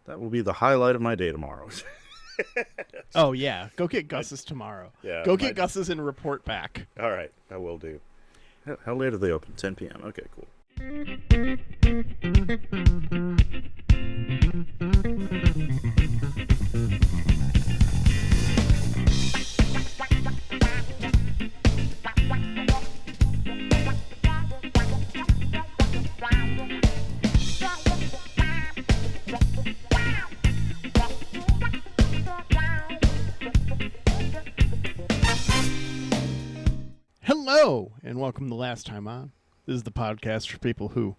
That will be the highlight of my day tomorrow. Oh, yeah. Go get Gus's tomorrow. Yeah, Go get Gus's and report back. All right, I will do. How late are they open? 10 p.m. Okay, cool. Hello, and welcome to Last Time On. This is the podcast for people who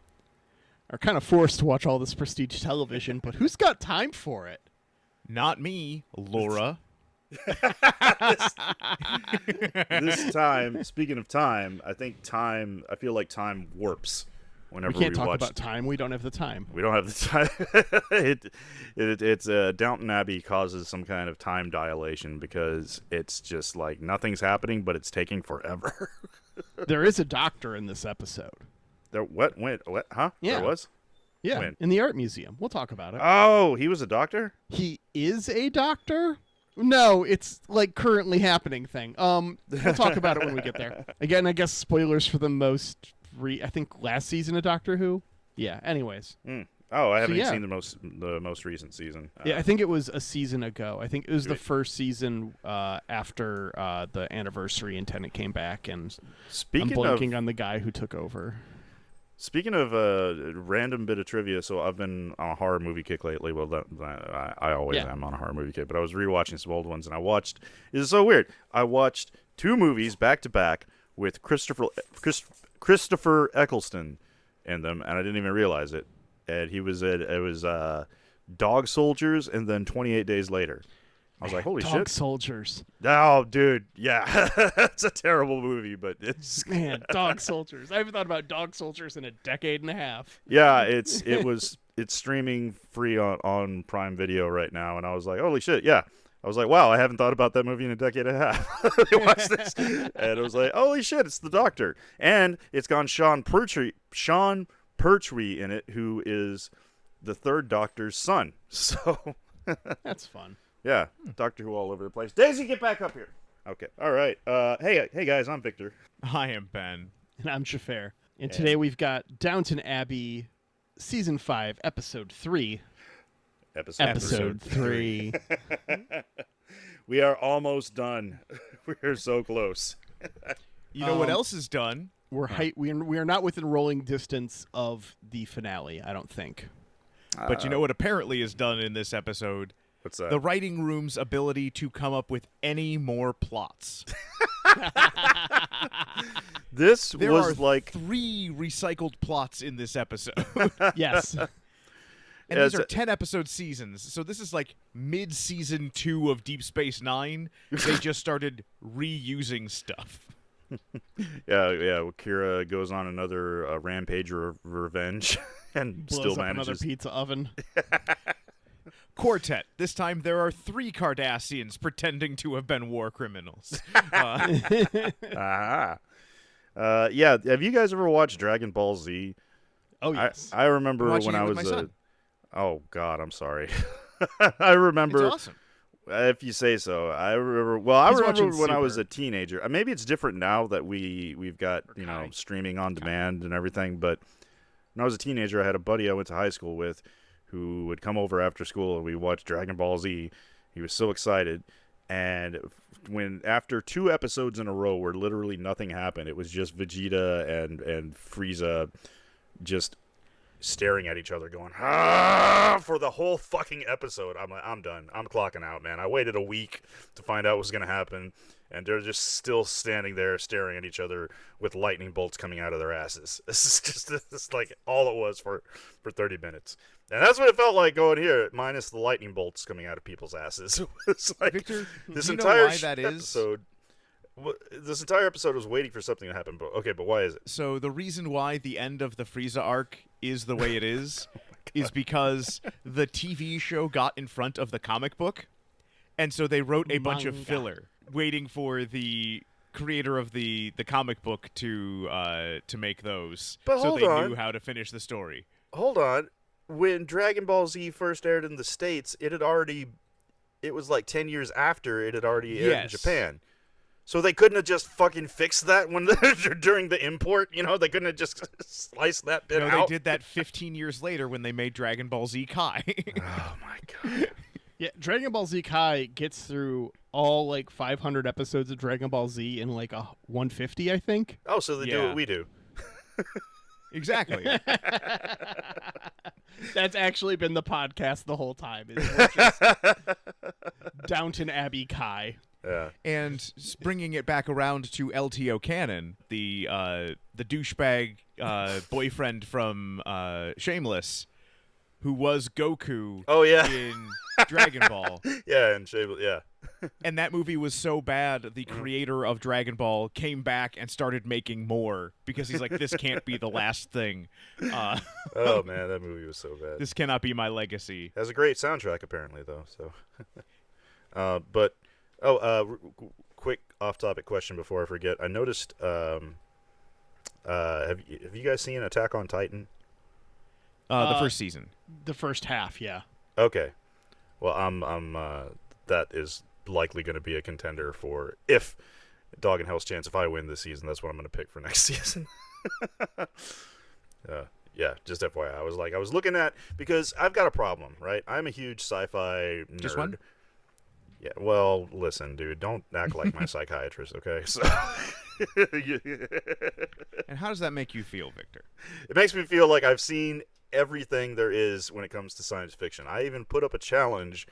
are kind of forced to watch all this prestige television, but who's got time for it? Not me, Laura. This time, speaking of time, I feel like time warps whenever We can't we talk watch. about time. We don't have the time. We don't have the time. It's Downton Abbey causes some kind of time dilation because it's just like nothing's happening, but it's taking forever. There is a doctor in this episode. There, what? Huh? Yeah. There was? Yeah, When? in the art museum. We'll talk about it. Oh, he was a doctor? He is a doctor? No, it's like currently happening thing. We'll talk about it when we get there. Again, I guess spoilers for the most I think last season of Doctor Who. Yeah. Anyways. Oh, I haven't yeah. seen the most recent season. Yeah, I think it was a season ago. I think it was the first season after the anniversary and Tennant came back, and I'm blanking on the guy who took over. Speaking of a random bit of trivia, so I've been on a horror movie kick lately. Well, I always am on a horror movie kick, but I was rewatching some old ones, and this is so weird. I watched two movies back to back with Christopher Eccleston in them, and I didn't even realize it. And it was Dog Soldiers, and then 28 Days Later. I was like, holy shit. Dog Soldiers. Oh, dude, yeah. It's a terrible movie, but it's... Man, Dog Soldiers. I haven't thought about Dog Soldiers in a decade and a half. Yeah, it's streaming free on Prime Video right now, and I was like, holy shit, yeah. I was like, wow, I haven't thought about that movie in a decade and a half. I watched this, and I was like, holy shit, it's the Doctor. And it's got Sean Pertwee in it, who is the third Doctor's son. So that's fun. Yeah, Doctor Who all over the place. Daisy, get back up here. Okay, all right. Hey guys, I'm Victor. I am Ben. And I'm Xhafer. And today we've got Downton Abbey, Season 5, Episode 3. Episode 3. We are almost done. We're so close. You know what else is done? We are not within rolling distance of the finale, I don't think. But you know what apparently is done in this episode? What's that? The writing room's ability to come up with any more plots. There are like 3 recycled plots in this episode. Yes. And these are 10-episode seasons, so this is like mid-season 2 of Deep Space Nine. They just started reusing stuff. Yeah. Well, Kira goes on another rampage of revenge and Blows still up manages. another pizza oven. Quartet. This time there are 3 Cardassians pretending to have been war criminals. Yeah. Have you guys ever watched Dragon Ball Z? Oh, yes. I remember watching when it I with was my son. Oh God, I'm sorry. I remember. It's awesome. If you say so. I remember. Well, I He's remember watching when I was Super. a teenager. Maybe it's different now that we've got streaming on demand and everything. But when I was a teenager, I had a buddy I went to high school with, who would come over after school and we watched Dragon Ball Z. He was so excited, and after 2 episodes in a row where literally nothing happened, it was just Vegeta and Frieza just staring at each other going for the whole fucking episode. I'm like, I'm done. I'm clocking out, man. I waited a week to find out what was going to happen, and they're just still standing there staring at each other with lightning bolts coming out of their asses. This is like all it was for 30 minutes. And that's what it felt like going here, minus the lightning bolts coming out of people's asses. It's like Victor, this do you know entire why that is? episode. This entire episode was waiting for something to happen. But why is it? So the reason why the end of the Frieza arc is the way it is is because the TV show got in front of the comic book, and so they wrote a bunch of Manga. filler, waiting for the creator of the comic book to make those, But so hold they on. knew how to finish the story. Hold on. when Dragon Ball Z first aired in the States, it was like 10 years after it had already aired in Japan. So they couldn't have just fucking fixed that when during the import, they couldn't have just sliced that bit out. No, they did that 15 years later when they made Dragon Ball Z Kai. Oh my god. Yeah, Dragon Ball Z Kai gets through all like 500 episodes of Dragon Ball Z in like a 150, I think. Oh, so they do what we do. Exactly. That's actually been the podcast the whole time. We're just Downton Abbey Kai. Yeah. And bringing it back around to LTO canon, the douchebag boyfriend from Shameless, who was Goku in Dragon Ball. Yeah, and Shameless, yeah. And that movie was so bad, the creator of Dragon Ball came back and started making more because he's like, this can't be the last thing. Oh, man, that movie was so bad. This cannot be my legacy. It has a great soundtrack, apparently, though. So, quick off-topic question before I forget. I noticed, have you guys seen Attack on Titan? The first season. The first half, yeah. Okay. Well, that is likely going to be a contender for, if Dog and Hell's Chance, if I win this season, that's what I'm going to pick for next season. Yeah, just FYI. I was looking at, because I've got a problem, right? I'm a huge sci-fi nerd. Just one? Yeah, well, listen, dude, don't act like my psychiatrist, okay? So, and how does that make you feel, Victor? It makes me feel like I've seen everything there is when it comes to science fiction. I even put up a challenge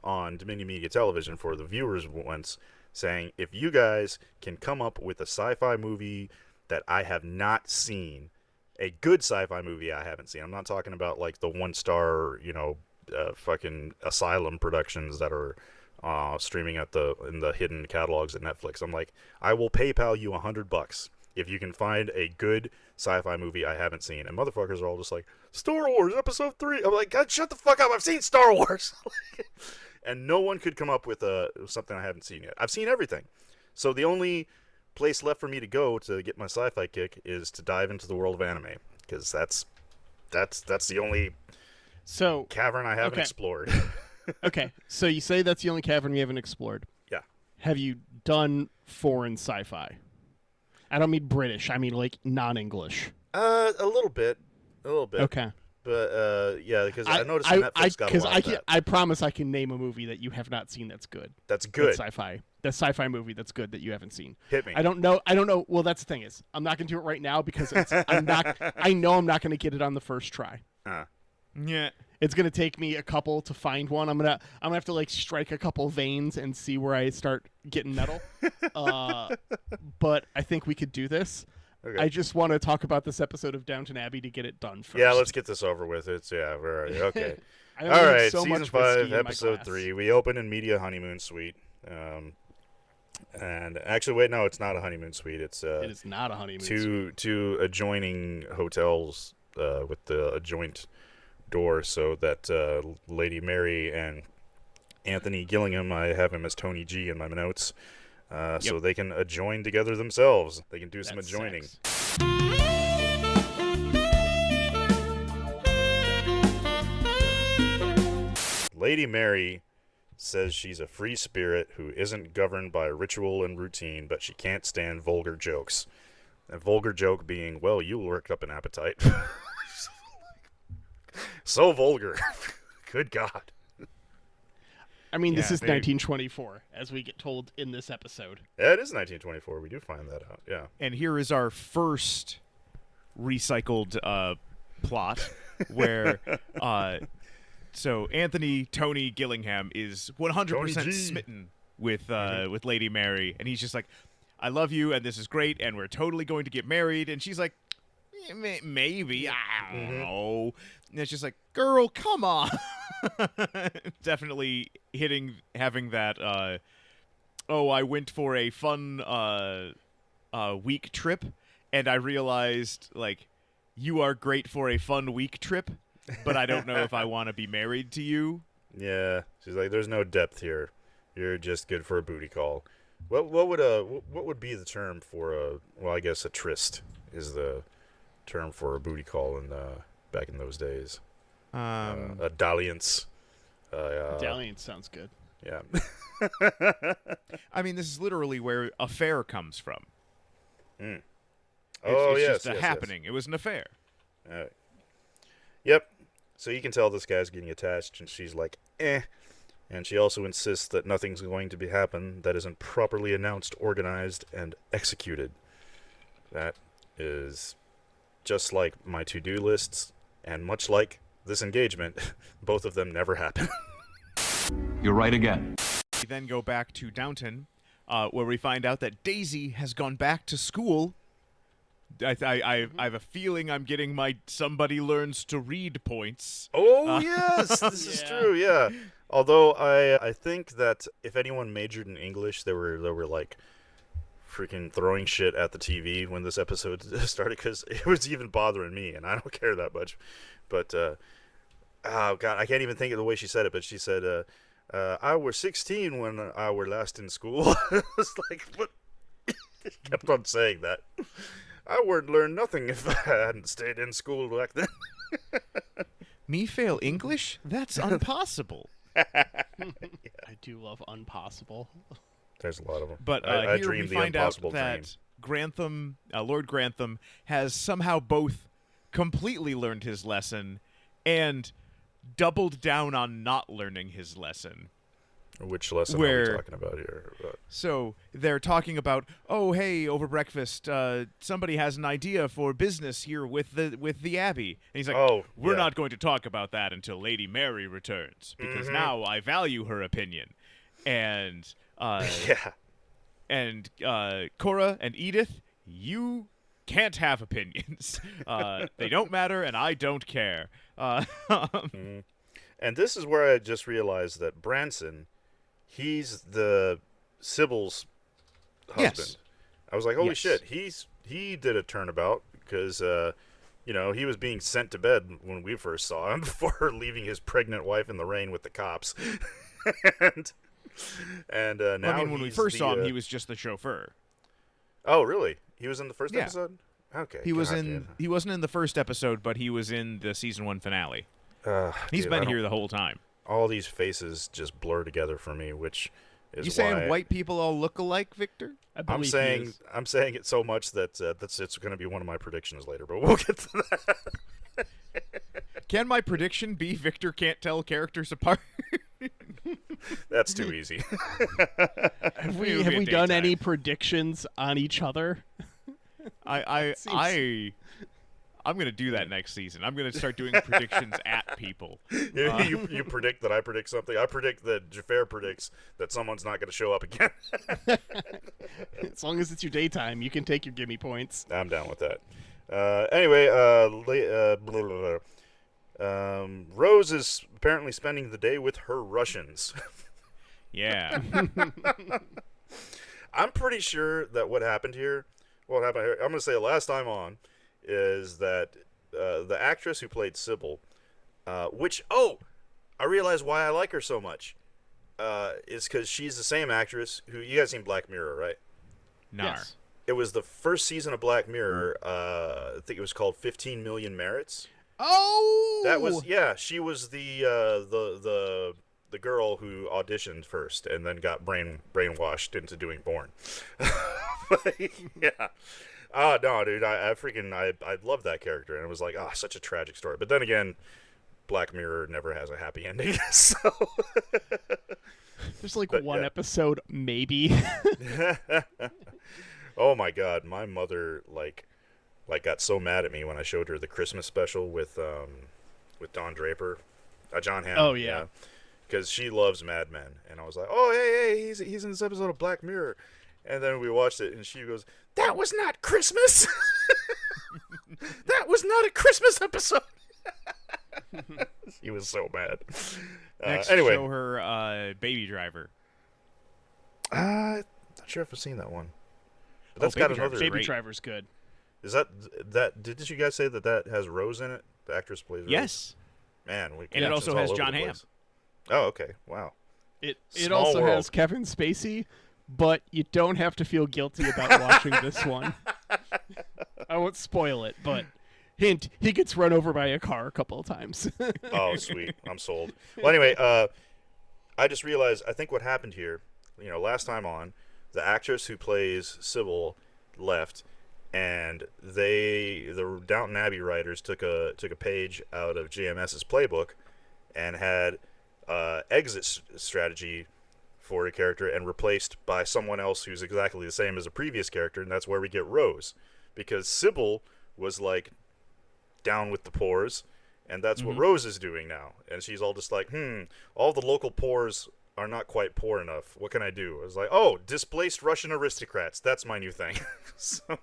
on Dominion Media Television for the viewers once, saying, if you guys can come up with a sci-fi movie that I have not seen, a good sci-fi movie I haven't seen. I'm not talking about like the one-star, fucking Asylum productions that are streaming in the hidden catalogs at Netflix. I'm like, I will PayPal you $100 if you can find a good sci-fi movie I haven't seen. And motherfuckers are all just like, Star Wars Episode 3. I'm like, God, shut the fuck up. I've seen Star Wars. And no one could come up with something I haven't seen yet. I've seen everything. So the only place left for me to go to get my sci-fi kick is to dive into the world of anime, because that's the only cavern I haven't explored. Okay, so you say that's the only cavern you haven't explored. Yeah. Have you done foreign sci-fi? I don't mean British. I mean like non-English. A little bit. Okay. But yeah, because I noticed Netflix got a lot of that. I promise I can name a movie that you have not seen that's good. That's good. That's sci-fi. That sci-fi movie that's good that you haven't seen. Hit me. I don't know. Well, that's the thing is, I'm not gonna do it right now because I know I'm not gonna get it on the first try. Yeah. It's gonna take me a couple to find one. I'm gonna have to like strike a couple veins and see where I start getting metal. But I think we could do this. Okay. I just want to talk about this episode of Downton Abbey to get it done first. Yeah, let's get this over with. Where are you? Okay. All right, season 5, episode 3. We open in Media Honeymoon Suite. And actually, wait, no, it's not a honeymoon suite. It is not a honeymoon suite. Two adjoining hotels with the adjoint door, so that Lady Mary and Anthony Gillingham, I have him as Tony G in my notes, so they can adjoin together themselves. They can do some adjoining. Lady Mary says she's a free spirit who isn't governed by ritual and routine, but she can't stand vulgar jokes. A vulgar joke being, well, you worked up an appetite. So vulgar. Good God. I mean, this is 1924, as we get told in this episode. Yeah, it is 1924. We do find that out, yeah. And here is our first recycled plot, where so Tony Gillingham is 100% smitten with Lady Mary, and he's just like, I love you, and this is great, and we're totally going to get married. And she's like, maybe, I don't know. And it's just like, girl, come on. Definitely having that, I went for a fun week trip, and I realized, like, you are great for a fun week trip, but I don't know if I want to be married to you. Yeah, she's like, there's no depth here. You're just good for a booty call. What would be the term for I guess a tryst is the term for a booty call back in those days. A dalliance. Dalliance sounds good. Yeah. I mean, this is literally where affair comes from. Mm. It's yes, just a yes, happening. It was an affair. Yes. All right. Yep. So you can tell this guy's getting attached, and she's like, eh. And she also insists that nothing's going to be happen that isn't properly announced, organized, and executed. That is just like my to-do lists, and much like this engagement, both of them never happen. You're right again. We then go back to Downton, where we find out that Daisy has gone back to school. I have a feeling I'm getting my somebody learns to read points. Oh, yes, this is true, yeah. Although I think that if anyone majored in English, they were like freaking throwing shit at the TV when this episode started, because it was even bothering me, and I don't care that much. But, oh, God, I can't even think of the way she said it, but she said, I was 16 when I were last in school. It was like, what? Kept on saying that. I would learn nothing if I hadn't stayed in school back then. Me fail English? That's impossible. I do love Unpossible. There's a lot of them. But I here we dreamed the find out impossible that dream. Grantham, Lord Grantham, has somehow both completely learned his lesson and doubled down on not learning his lesson. Which lesson are we talking about here? So they're talking about, oh, hey, over breakfast, somebody has an idea for business here with the Abbey. And he's like, we're not going to talk about that until Lady Mary returns, because now I value her opinion. And and Cora and Edith, you can't have opinions. They don't matter, and I don't care. And this is where I just realized that Branson, he's the Sybil's husband. Yes. I was like, holy shit, he did a turnabout, because he was being sent to bed when we first saw him before leaving his pregnant wife in the rain with the cops. and now I mean, when we first saw him, he was just the chauffeur. Oh, really? He was in the first episode? Okay. He wasn't in the first episode, but he was in the season 1 finale. He's been here the whole time. All these faces just blur together for me, which is you why saying white people all look alike, Victor? I'm saying it so much that it's going to be one of my predictions later, but we'll get to that. Can my prediction be Victor can't tell characters apart? That's too easy. Have we done any predictions on each other? I'm going to do that next season. I'm going to start doing predictions at people. You predict that I predict something. I predict that Xhafer predicts that someone's not going to show up again. As long as it's your daytime, you can take your gimme points. I'm down with that. Anyway, Rose is apparently spending the day with her Russians. Yeah. I'm pretty sure that what happened here, I'm going to say the last time on, is that the actress who played Sybil, I realize why I like her so much, is because she's the same actress who, you guys seen Black Mirror, right? Nar. Yes. It was the first season of Black Mirror, I think it was called 15 Million Merits. Oh! That was, she was the girl who auditioned first and then got brainwashed into doing Bourne. Yeah. Oh, no, dude, I love that character, and it was like, such a tragic story. But then again, Black Mirror never has a happy ending, so... There's one episode, maybe. Oh my God, my mother, got so mad at me when I showed her the Christmas special with Don Draper, John Hamm. Oh, yeah. Because she loves Mad Men, and I was like, oh, hey, he's in this episode of Black Mirror. And then we watched it, and she goes, that was not Christmas! That was not a Christmas episode! He was so mad. Next, anyway. show her Baby Driver. Not sure if I've seen that one. But that's got another... Baby Driver's good. Is that... Did you guys say that has Rose in it? The actress plays Rose? Yes. Man, and it also has John Hamm. Oh, okay. Wow. It also has Kevin Spacey, but you don't have to feel guilty about watching this one. I won't spoil it, but Hint, he gets run over by a car a couple of times. Oh, sweet. I'm sold. Well, anyway, I just realized, I think what happened here, last time on, the actress who plays Sybil left, and the Downton Abbey writers took a page out of JMS's playbook and had exit strategy for a character and replaced by someone else who's exactly the same as a previous character, and that's where we get Rose. Because Sybil was like down with the pores, and that's what Rose is doing now. And she's all just like, all the local pores are not quite poor enough. What can I do? I was like, oh, displaced Russian aristocrats. That's my new thing. So.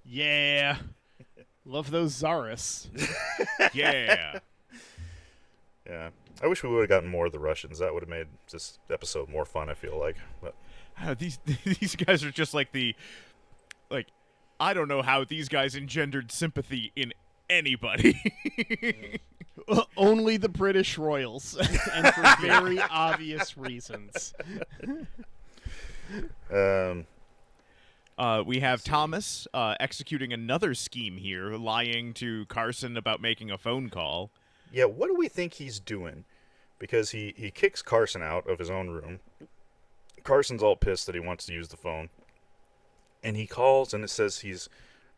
Yeah. Love those Tsarists. Yeah. Yeah. I wish we would have gotten more of the Russians. That would have made this episode more fun, I feel like. But These guys are just like I don't know how these guys engendered sympathy in anybody. Only the British royals, and for very obvious reasons. We have Thomas executing another scheme here, lying to Carson about making a phone call. yeah, what do we think he's doing? Because he kicks Carson out of his own room. Carson's all pissed that he wants to use the phone. And he calls, and it says he's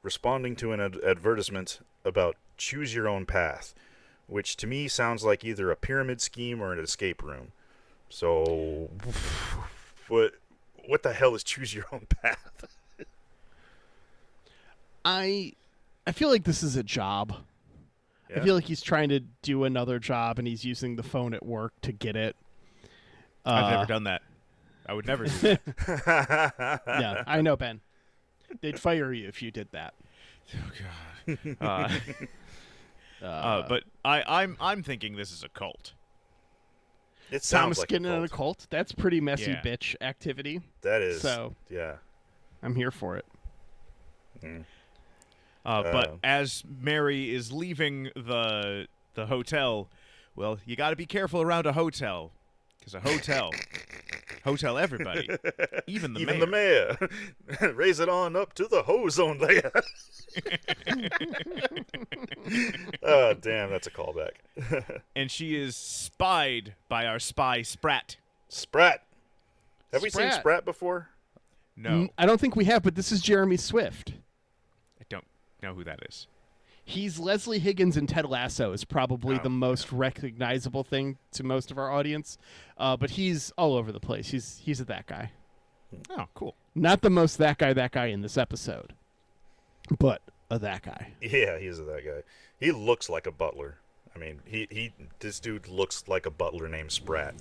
responding to an advertisement about choose your own path, which to me sounds like either a pyramid scheme or an escape room. So, what the hell is choose your own path? I feel like this is a job. Yeah. I feel like he's trying to do another job, and he's using the phone at work to get it. I've never done that. I would never do that. Yeah, I know, Ben. They'd fire you if you did that. Oh God. But I'm thinking this is a cult. It sounds Thomas like getting a in a cult. cult. That's pretty messy Yeah. bitch activity. That is. So Yeah. I'm here for it. But as Mary is leaving the hotel, well, you got to be careful around a hotel, because a hotel everybody, even the mayor. the mayor. Raise it on up to the hozone layer. Oh, damn, that's a callback. And she is spied by our spy Sprat. Sprat. Have we seen Sprat. Sprat before? No, I don't think we have, but this is Jeremy Swift. I don't know who that is. He's Leslie Higgins in Ted Lasso is probably Oh, the most recognizable thing to most of our audience. But he's all over the place. He's a that guy. Oh, cool. Not the most that guy in this episode, but a that guy. Yeah, he's that guy. He looks like a butler. I mean, this dude looks like a butler named Sprat.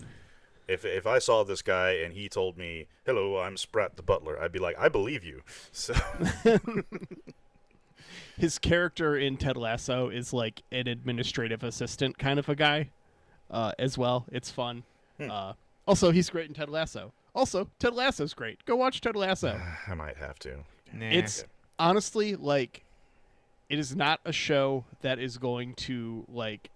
If I saw this guy and he told me, "Hello, I'm Sprat the butler," I'd be like, "I believe you." So His character in Ted Lasso is like an administrative assistant kind of a guy as well. It's fun. Also, he's great in Ted Lasso. Also, Ted Lasso's great. Go watch Ted Lasso. I might have to. Nah. It's honestly like it is not a show that is going to like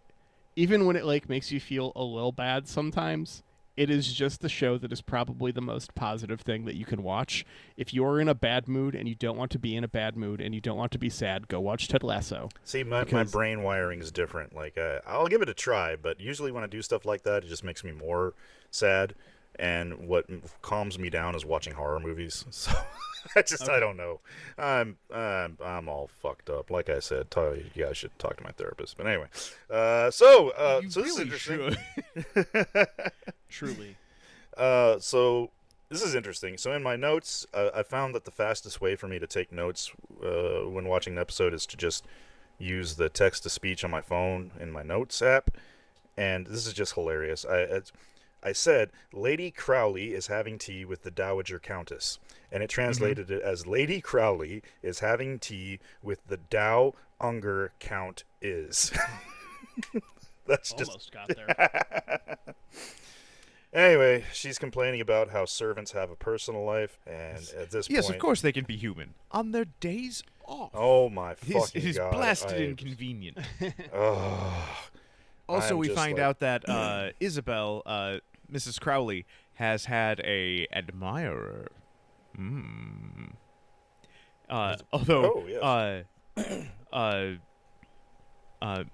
even when it like makes you feel a little bad sometimes. It is just the show that is probably the most positive thing that you can watch. If you're in a bad mood and you don't want to be in a bad mood and you don't want to be sad, go watch Ted Lasso. See, my brain wiring is different. Like, I'll give it a try, but usually when I do stuff like that, it just makes me more sad. And what calms me down is watching horror movies. So I don't know. I'm all fucked up. Like I said, yeah, I should talk to my therapist. But anyway, so this is interesting. Truly. So this is interesting. So in my notes, I found that the fastest way for me to take notes when watching an episode is to just use the text-to-speech on my phone in my notes app. And this is just hilarious. I said, Lady Crowley is having tea with the Dowager Countess. And it translated it as Lady Crowley is having tea with the Dow Unger Count is. That's Almost got there. Anyway, she's complaining about how servants have a personal life, and at this Yes, point... of course they can be human. On their days off. Oh, my fucking It is God. blasted inconvenient. Oh, Also, I'm we just find like- out that Isabel, Mrs. Crowley, has had a admirer. Although, Oh, yes.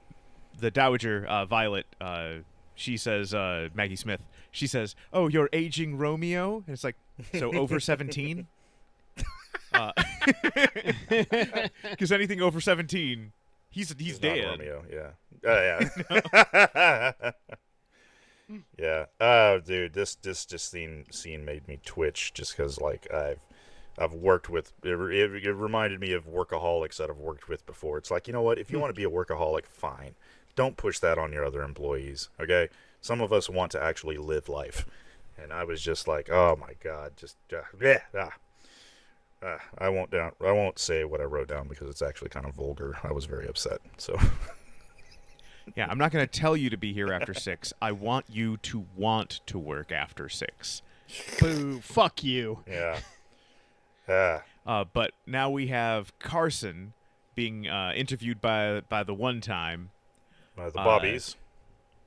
the Dowager Violet, she says, Maggie Smith, she says, "Oh, you're aging Romeo," and it's like, so over 17. Because anything over 17, he's dead. Not Romeo, yeah. Yeah. Oh, dude, this scene made me twitch just because like I've worked with it reminded me of workaholics that I've worked with before. It's like, you know what? If you want to be a workaholic, fine. Don't push that on your other employees. Okay. Some of us want to actually live life, and I was just like, oh my god, just I won't say what I wrote down because it's actually kind of vulgar. I was very upset. So. Yeah, I'm not going to tell you to be here after 6. I want you to want to work after 6. Boo! Fuck you. Yeah. But now we have Carson being interviewed by the one time. The Bobbies.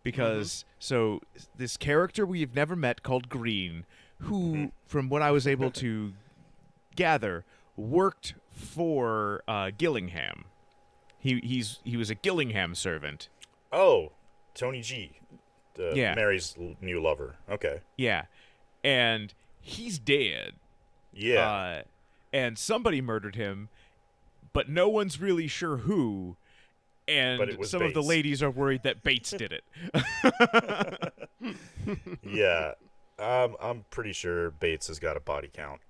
Because, so, this character we've never met called Green, who, from what I was able to gather, worked for Gillingham. He was a Gillingham servant. Oh, Tony G. Yeah. Mary's new lover. Okay. Yeah. And he's dead. Yeah. And somebody murdered him, but no one's really sure who. And some of the ladies are worried that Bates did it. Yeah. I'm pretty sure Bates has got a body count.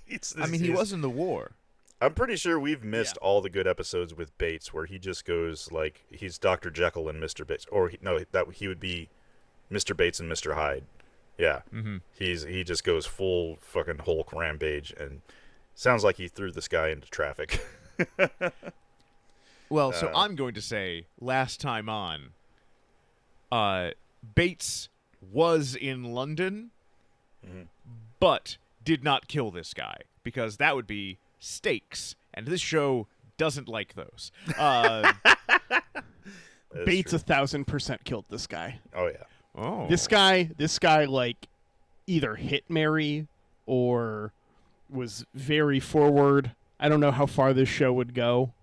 He was in the war. I'm pretty sure we've missed all the good episodes with Bates where he just goes like he's Dr. Jekyll and Mr. Bates, or he would be Mr. Bates and Mr. Hyde. Yeah, he just goes full fucking Hulk rampage and sounds like he threw this guy into traffic. Well, so I'm going to say last time on, Bates was in London, but did not kill this guy because that would be stakes, and this show doesn't like those. Bates 1,000% killed this guy. Oh yeah. Oh. This guy like either hit Mary or was very forward. I don't know how far this show would go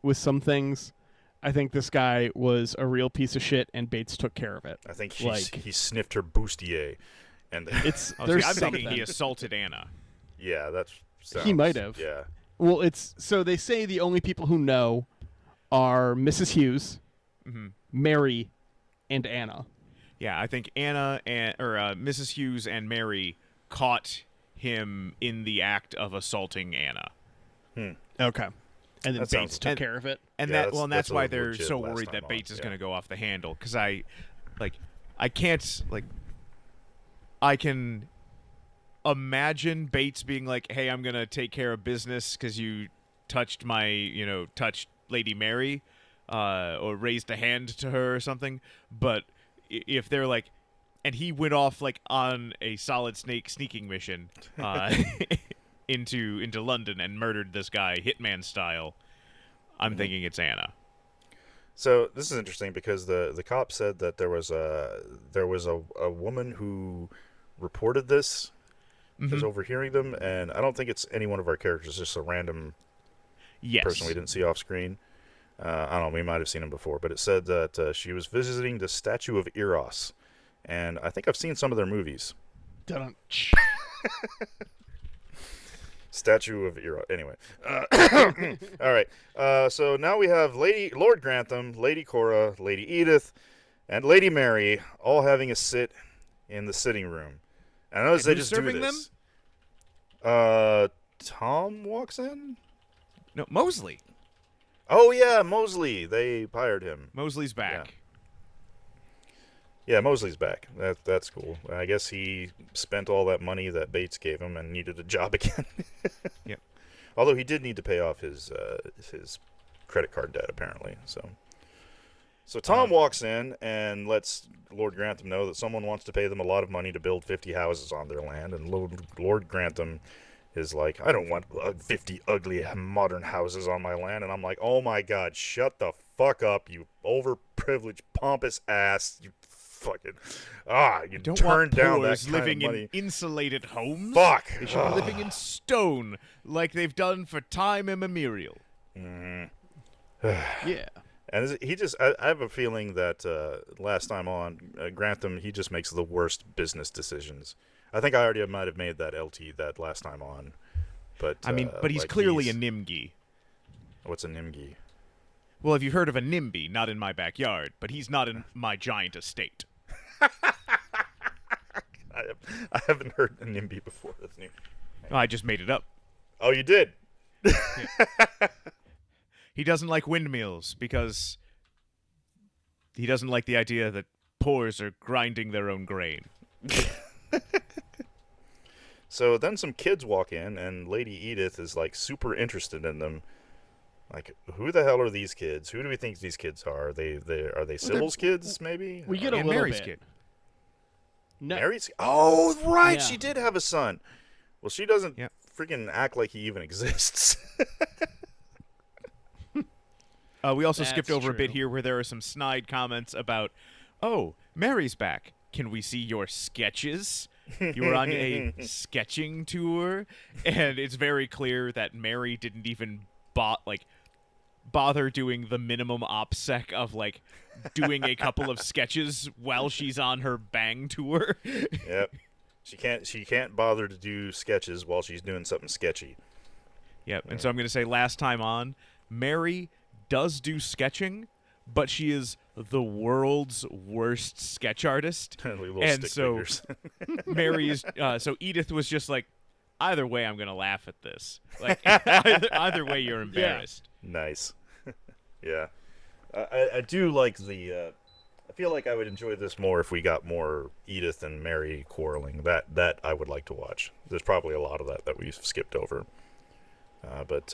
with some things. I think this guy was a real piece of shit, and Bates took care of it. I think he sniffed her bustier, and it's I'm there's thinking something. he assaulted Anna. Yeah, that's He might have. Yeah. Well, it's so they say the only people who know are Mrs. Hughes, Mary, and Anna. Yeah, I think Anna or Mrs. Hughes and Mary caught him in the act of assaulting Anna. Okay. And then That Bates sounds- took care of it. And Yeah, that's that's why a they're legit so last worried time that on, Bates is yeah. going to go off the handle. Because I can't, I can imagine Bates being like, hey, I'm going to take care of business because you touched touched Lady Mary or raised a hand to her or something. But if they're like, and he went off on a Solid Snake sneaking mission into London and murdered this guy Hitman style, I'm thinking it's Anna. So this is interesting because the cop said that there was a woman who reported this, was overhearing them, and I don't think it's any one of our characters, just a random person we didn't see off screen. I don't know, we might have seen him before, but it said that she was visiting the statue of Eros, and I think I've seen some of their movies. Dun-dun. Statue of Eros. Anyway, all right. So now we have Lord Grantham, Lady Cora, Lady Edith, and Lady Mary all having a sit in the sitting room. And I notice they just do this. Tom walks in. No, Mosley. Oh yeah, Mosley. They hired him. Mosley's back. Yeah, Mosley's back. That's cool. I guess he spent all that money that Bates gave him and needed a job again. Yep. Although he did need to pay off his credit card debt, apparently. So Tom walks in and lets Lord Grantham know that someone wants to pay them a lot of money to build 50 houses on their land, and Lord Grantham is like, I don't want 50 ugly modern houses on my land. And I'm like, oh my god, shut the fuck up, you overprivileged pompous ass, you fucking you Don't turn want down that poors kind living of money. in insulated homes. Fuck. They should be living in stone, like they've done for time immemorial. Yeah. And he just, I have a feeling that last time on, Grantham, he just makes the worst business decisions. I think I already might have made that LT that last time on. But I mean, but he's like clearly a nimge. What's a nimge? Well, if you've heard of a nimby, not in my backyard, but he's not in my giant estate. I haven't heard a nimby before. That's new. I just made it up. Oh, you did? He doesn't like windmills because he doesn't like the idea that poors are grinding their own grain. So then some kids walk in, and Lady Edith is like super interested in them. Like, who the hell are these kids? Who do we think these kids are? Are they Sybil's kids? Maybe We get a And little Mary's bit. kid. No. Mary's. Oh, right, Yeah. she did have a son. Well, she doesn't Yep. freaking act like he even exists. We also That's skipped over a bit true. here where there are some snide comments about, oh, Mary's back. Can we see your sketches? You were on a sketching tour, and it's very clear that Mary didn't even bother doing the minimum OPSEC of like doing a couple of sketches while she's on her bang tour. Yep. She can't bother to do sketches while she's doing something sketchy. Yep. And so I'm going to say last time on, Mary does do sketching, but she is the world's worst sketch artist. Little And stick so figures. Mary is so Edith was just like, either way I'm going to laugh at this. Like either way you're embarrassed. Nice. Yeah. I do like the I feel like I would enjoy this more if we got more Edith and Mary quarreling. That I would like to watch. There's probably a lot of that we've skipped over. But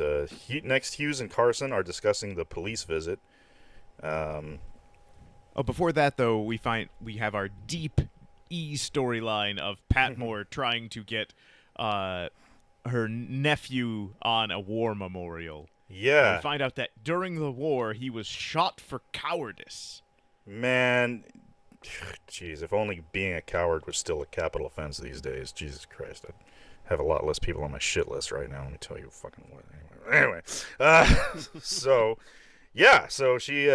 next, Hughes and Carson are discussing the police visit. Oh, before that though, we have our deep E storyline of Patmore trying to get her nephew on a war memorial. Yeah. We find out that during the war he was shot for cowardice. Man, jeez, if only being a coward was still a capital offense these days. Jesus Christ, I'd have a lot less people on my shit list right now. Let me tell you fucking what. Anyway, so yeah, so she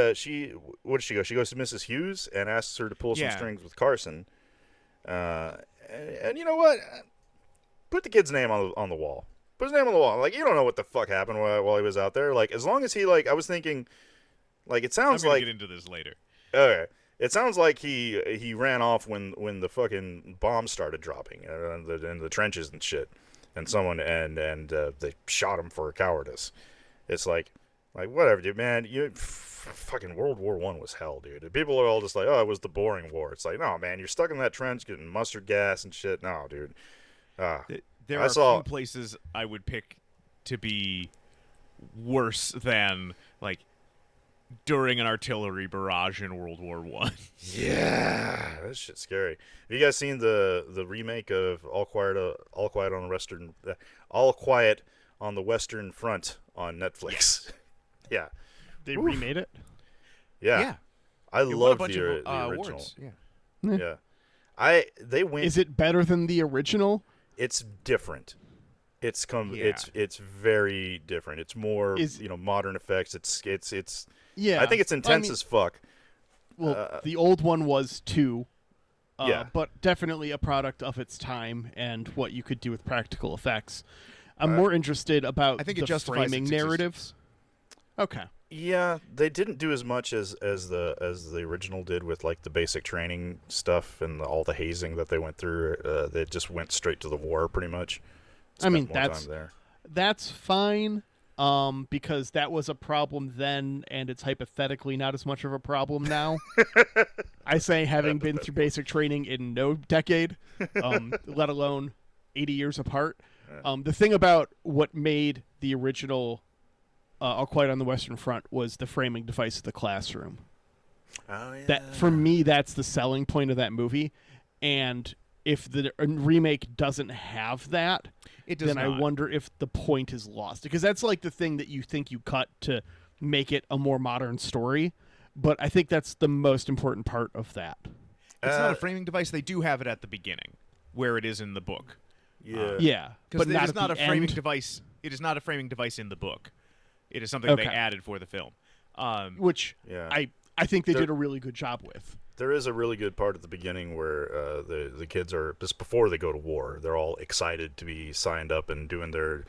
where does she go? She goes to Mrs. Hughes and asks her to pull some Yeah. strings with Carson. And you know what? Put the kid's name on the wall. Put his name on the wall. Like, you don't know what the fuck happened while he was out there. Like, as long as he, like, I was thinking, like, it sounds I'm gonna like get into this later. okay. It sounds like he ran off when the fucking bombs started dropping in the trenches and shit, and someone and they shot him for cowardice. It's like whatever, dude, man. Fucking World War I was hell, dude. People are all just like, oh, it was the boring war. It's like, no, man, you're stuck in that trench getting mustard gas and shit. No, dude. There I are saw- a few places I would pick to be worse than like during an artillery barrage in World War I. Yeah, that shit's scary. Have you guys seen the remake of All Quiet on the Western Front on Netflix? Yeah, They Oof. remade it. yeah. I It won a love bunch the of original. awards. Yeah. Yeah, they went. Is it better than the original? It's different. It's Yeah. it's very different. It's more Is- modern effects. It's Yeah. I think it's intense mean, as fuck. Well, the old one was too. Yeah. But definitely a product of its time and what you could do with practical effects. I'm more interested about I think the it justifies framing its narrative. existence. Okay. Yeah, they didn't do as much as the original did with like the basic training stuff and all the hazing that they went through. They just went straight to the war pretty much. I mean, Spent more that's time there. that's fine. Because that was a problem then, and it's hypothetically not as much of a problem now. I say, having been through basic training in no decade, let alone 80 years apart. The thing about what made the original All Quiet on the Western Front was the framing device of the classroom. Oh yeah. That for me, that's the selling point of that movie. And if the remake doesn't have that, It does then not. I wonder if the point is lost, because that's like the thing that you think you cut to make it a more modern story. But I think that's the most important part of that. It's not a framing device. They do have it at the beginning, where it is in the book. Yeah, Because but it not is at not the a framing end, device. It is not a framing device in the book. It is something they added for the film. which Yeah. I think they did a really good job with. There is a really good part at the beginning where the kids are, just before they go to war, they're all excited to be signed up and doing their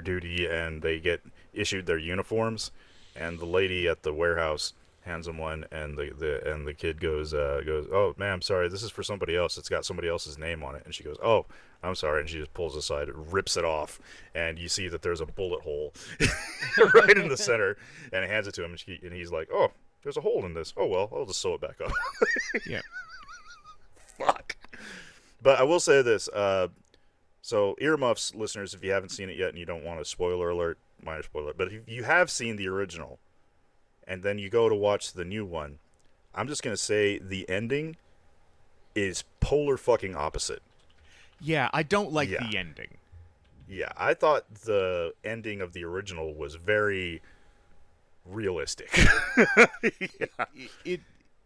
duty, and they get issued their uniforms, and the lady at the warehouse hands them one, and the kid goes, "Oh, ma'am, sorry, this is for somebody else. It's got somebody else's name on it." And she goes, "Oh, I'm sorry," and she just pulls aside, rips it off, and you see that there's a bullet hole right in the center, and hands it to him, and he's like, "Oh, there's a hole in this. Oh well, I'll just sew it back up." Yeah. Fuck. But I will say this. So earmuffs, listeners, if you haven't seen it yet and you don't want a spoiler alert, minor spoiler, but if you have seen the original, and then you go to watch the new one, I'm just gonna say the ending is polar fucking opposite. Yeah, I don't like the ending. Yeah, I thought the ending of the original was very realistic.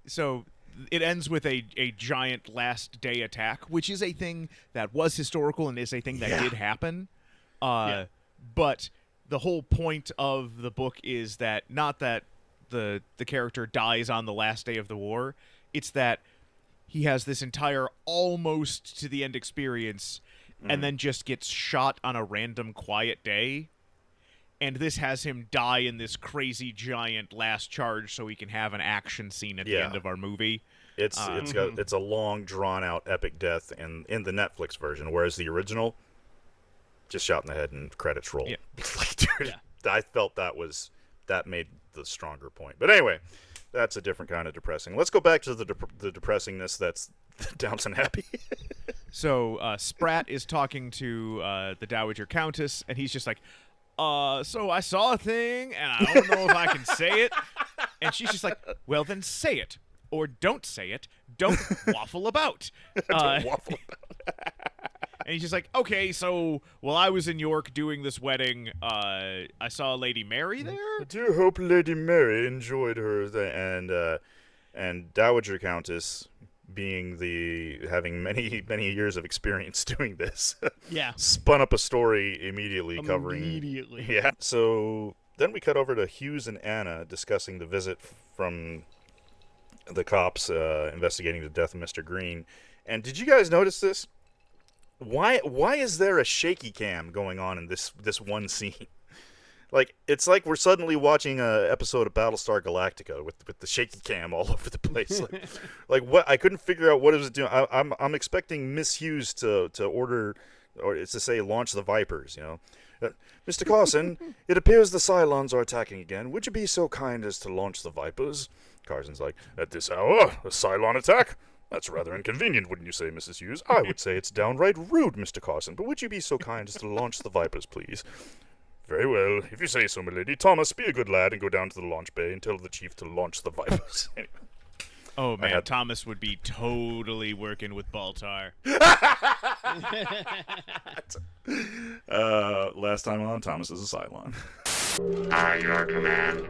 So it ends with a giant last day attack, which is a thing that was historical and is a thing that did happen. But the whole point of the book is that not that the character dies on the last day of the war, it's that he has this entire almost to the end experience and then just gets shot on a random quiet day. And this has him die in this crazy giant last charge so he can have an action scene at the end of our movie. It's a long, drawn out epic death in the Netflix version, whereas the original, just shot in the head and credits roll. Yeah. Like, dude, I felt that made the stronger point. But anyway, that's a different kind of depressing. Let's go back to the depressingness that's Downton Abbey. So Sprat is talking to the Dowager Countess, and he's just like, so I saw a thing, and I don't know if I can say it. And she's just like, well, then say it. Or don't say it. Don't waffle about. Don't waffle about. And he's just like, okay, so while I was in York doing this wedding, I saw Lady Mary there? I do hope Lady Mary enjoyed her, and Dowager Countess, being having many years of experience doing this, spun up a story immediately covering. Yeah. So then we cut over to Hughes and Anna discussing the visit from the cops investigating the death of Mr. Green. And did you guys notice this? Why is there a shaky cam going on in this one scene? Like, it's like we're suddenly watching a episode of Battlestar Galactica with the shaky cam all over the place. Like what? I couldn't figure out what it was doing. I'm expecting Miss Hughes to order, or it's to say launch the Vipers. You know, Mr. Carson, it appears the Cylons are attacking again. Would you be so kind as to launch the Vipers? Carson's like, at this hour, a Cylon attack? That's rather inconvenient, wouldn't you say, Mrs. Hughes? I would say it's downright rude, Mr. Carson. But would you be so kind as to launch the Vipers, please? Very well, if you say so, milady. Thomas, be a good lad and go down to the launch bay and tell the chief to launch the Vipers. Anyway. Oh, man, Thomas would be totally working with Baltar. Last time on, Thomas is a Cylon. Your command.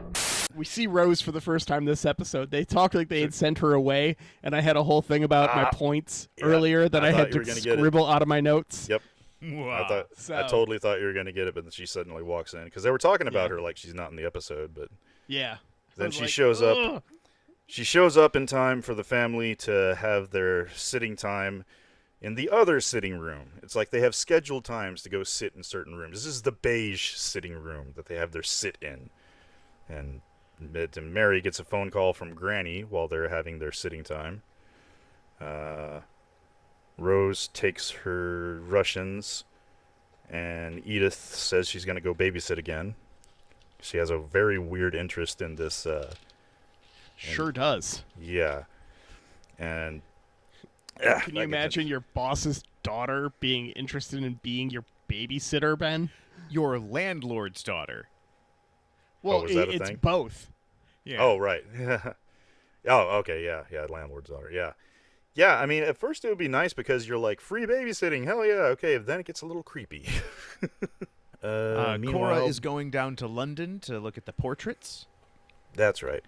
We see Rose for the first time this episode. They talk like they had sent her away, and I had a whole thing about my points earlier that I had to scribble out of my notes. Yep. Wow. I totally thought you were going to get it, but then she suddenly walks in. Because they were talking about her like she's not in the episode, but then she shows up. She shows up in time for the family to have their sitting time in the other sitting room. It's like they have scheduled times to go sit in certain rooms. This is the beige sitting room that they have their sit in. And Mary gets a phone call from Granny while they're having their sitting time. Rose takes her Russians, and Edith says she's going to go babysit again. She has a very weird interest in this. Sure does. Yeah. And can you imagine your boss's daughter being interested in being your babysitter, Ben? Your landlord's daughter. Well, is that a it's thing? both. Yeah. Oh, right. Oh, okay, yeah, landlord's daughter, yeah. Yeah, I mean, at first it would be nice because you're like, free babysitting, hell yeah, okay, then it gets a little creepy. Cora is going down to London to look at the portraits. That's right.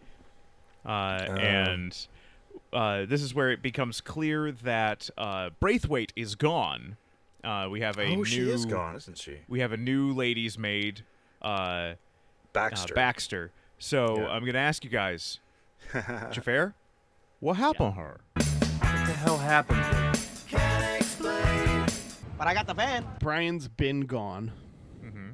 And this is where it becomes clear that Braithwaite is gone. We have a new. She is gone, isn't she? We have a new lady's maid, Baxter. So Yeah. I'm going to ask you guys, Xhafer, what happened to her? What the hell happened? But I got the van. Brian's been gone, Mm-hmm.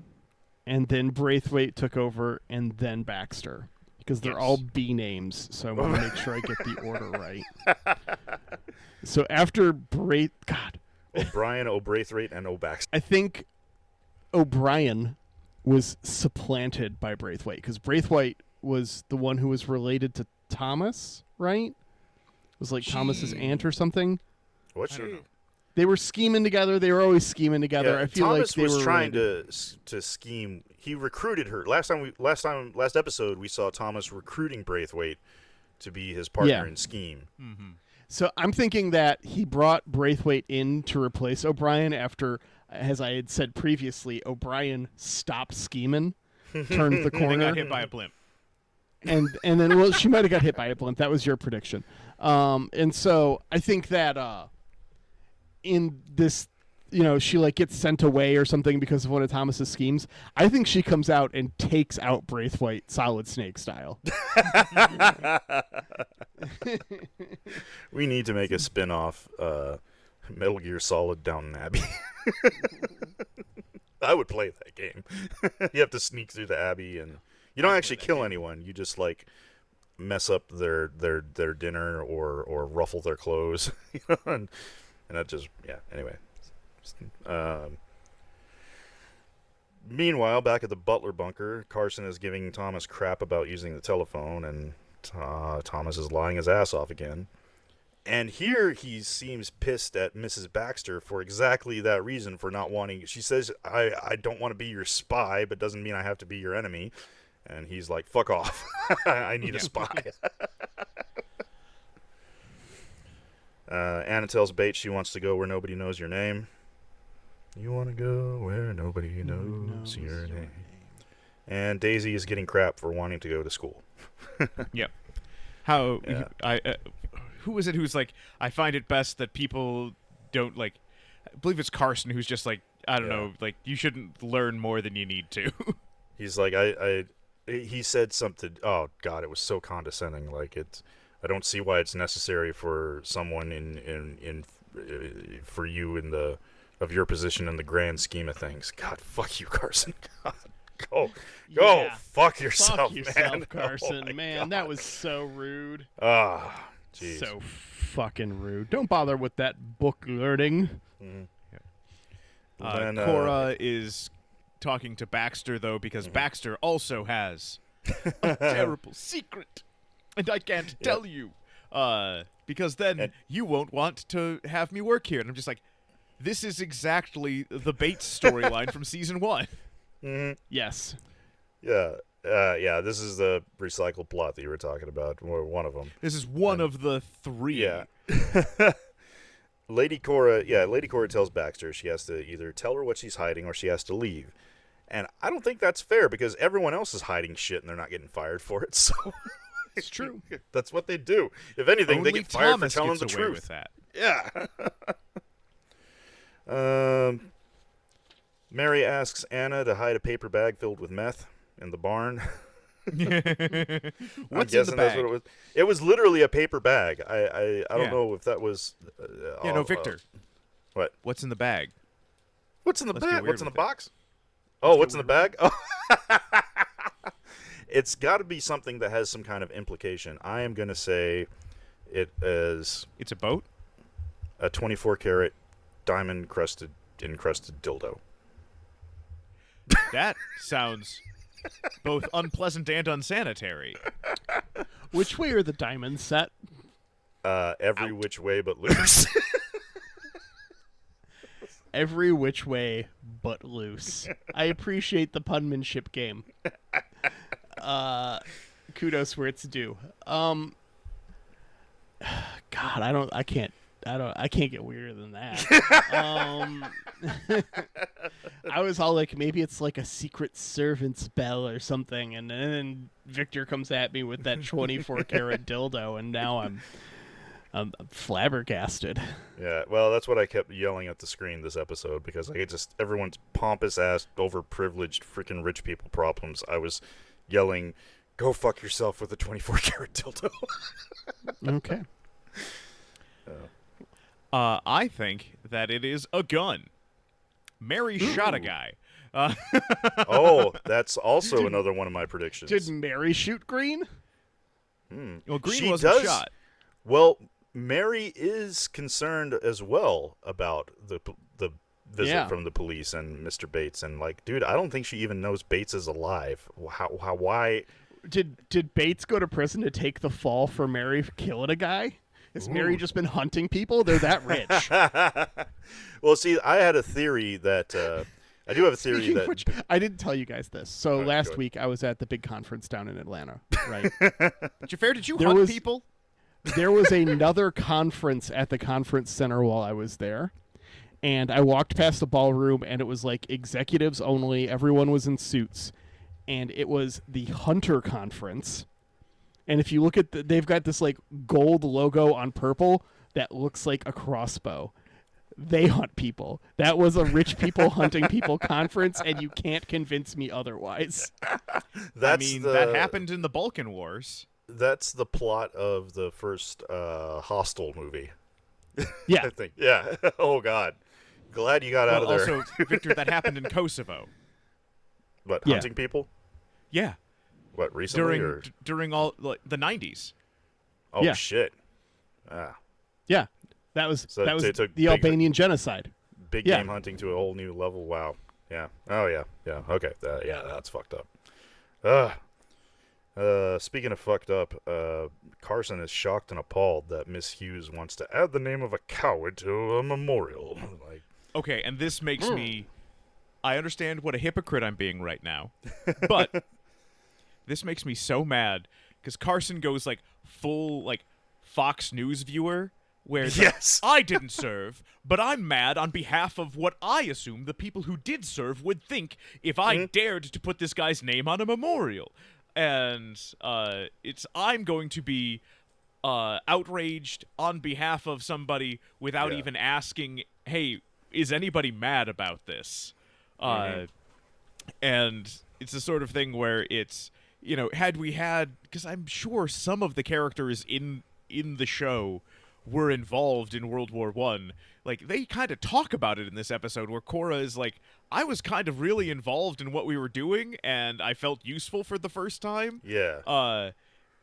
and then Braithwaite took over, and then Baxter. Because they're all B names, so I want to make sure I get the order right. So after God, O'Brien, O'Braithwaite, and O'Baxter. I think O'Brien was supplanted by Braithwaite, because Braithwaite was the one who was related to Thomas, right? It was like Thomas's aunt or something. What's I she? don't know. They were scheming together. They were always scheming together. Yeah, I feel Thomas like they was were trying related. to scheme. He recruited her. Last episode, we saw Thomas recruiting Braithwaite to be his partner Yeah. in scheme. Mm-hmm. So I'm thinking that he brought Braithwaite in to replace O'Brien after, as I had said previously, O'Brien stopped scheming, turned the They corner, got hit by a blimp. and then well, she might have got hit by a blimp. That was your prediction. And so I think that in this, she like gets sent away or something because of one of Thomas's schemes. I think she comes out and takes out Braithwaite, Solid Snake style. We need to make a spin-off Metal Gear Solid Downton Abbey. I would play that game. You have to sneak through the Abbey, and you don't actually kill anyone. You just like mess up their dinner or ruffle their clothes, and that just Anyway. Meanwhile, back at the Butler bunker, Carson is giving Thomas crap about using the telephone, and Thomas is lying his ass off again. And here he seems pissed at Mrs. Baxter for exactly that reason, for not wanting. She says, I don't want to be your spy, but doesn't mean I have to be your enemy. And he's like, fuck off. I need a spy. Anna tells Bates she wants to go where nobody knows your name. You want to go where nobody knows your name. And Daisy is getting crap for wanting to go to school. Yep. How Yeah. who is it who's like, I find it best that people don't like, I believe it's Carson who's just like, I don't know, like you shouldn't learn more than you need to. He's like, he said something, oh God, it was so condescending. Like, I don't see why it's necessary for someone for you of your position in the grand scheme of things. God, fuck you, Carson. God, go Yeah. fuck yourself, Fuck yourself, man. Carson. Oh, my Man, God. that was so rude. Ah, jeez. So fucking rude. Don't bother with that book learning. Then, Cora is talking to Baxter though because Baxter also has a terrible secret, and I can't tell you, because then you won't want to have me work here. And I'm just like, this is exactly the Bates storyline from season 1. Yes. Yeah, this is the recycled plot that you were talking about, or one of them. This is one of the 3. Yeah. Lady Cora tells Baxter she has to either tell her what she's hiding or she has to leave. And I don't think that's fair because everyone else is hiding shit and they're not getting fired for it. So It's true. that's what they do. If anything, Only they get fired Thomas for telling gets the away truth. with that. Yeah. Mary asks Anna to hide a paper bag filled with meth in the barn. What's in the That's bag? what it was. It was literally a paper bag. I don't Yeah. know if that was. Victor. What? What's in the bag? What's in the Let's get bag? weird What's in the with it. box? Oh, what's in the bag? Oh. It's got to be something that has some kind of implication. I am going to say it is It's a boat? a 24-karat diamond encrusted dildo. That sounds both unpleasant and unsanitary. Which way are the diamonds set? Every which way but loose. Every which way but loose. I appreciate the punmanship game. Kudos where it's due. God, I can't get weirder than that. I was all like, maybe it's like a secret servant's bell or something, and then Victor comes at me with that 24 karat dildo, and now I'm flabbergasted. Yeah, well, that's what I kept yelling at the screen this episode because like it just everyone's pompous ass, overprivileged, freaking rich people problems. I was yelling, "Go fuck yourself with a 24-karat dildo." Okay. I think that it is a gun. Mary shot a guy. Oh, that's also another one of my predictions. Did Mary shoot Green? Well, Green She wasn't does- shot. Well, Mary is concerned as well about the visit Yeah. from the police and Mr. Bates, and like, dude, I don't think she even knows Bates is alive. Why? Did Bates go to prison to take the fall for Mary killing a guy? Has Mary just been hunting people? They're that rich. Well, see, I had a theory that I do have a theory Speaking that of which, I didn't tell you guys this. So Alright, go last ahead. week I was at the big conference down in Atlanta, right? Xhafer, did you There hunt was- people? There was another conference at the conference center while I was there. And I walked past the ballroom, and it was like executives only. Everyone was in suits. And it was the Hunter Conference. And if you look at they've got this like gold logo on purple that looks like a crossbow. They hunt people. That was a rich people hunting people conference, and you can't convince me otherwise. that's that happened in the Balkan Wars. That's the plot of the first Hostel movie. Yeah. I think. Yeah. Oh God. Glad you got out of there. Also, Victor, that happened in Kosovo. What, Yeah. hunting people? Yeah, What, recently? or? during all like, the 90s. Oh Yeah. shit. Ah. Yeah. That was So that was they took the big- Albanian genocide. Big Yeah. game hunting to a whole new level. Wow. Yeah. Oh yeah. Yeah. Okay. Yeah, that's fucked up. Speaking of fucked up, Carson is shocked and appalled that Miss Hughes wants to add the name of a coward to a memorial. Like, Okay, and this makes me... I understand what a hypocrite I'm being right now, but this makes me so mad because Carson goes like full like Fox News viewer where it's like, Yes. I didn't serve, but I'm mad on behalf of what I assume the people who did serve would think if I dared to put this guy's name on a memorial. And I'm going to be outraged on behalf of somebody without Yeah. even asking, hey, is anybody mad about this? And it's the sort of thing where it's, you know, had we had, because I'm sure some of the characters in the show were involved in World War I. Like, they kind of talk about it in this episode where Cora is like, I was kind of really involved in what we were doing, and I felt useful for the first time. yeah.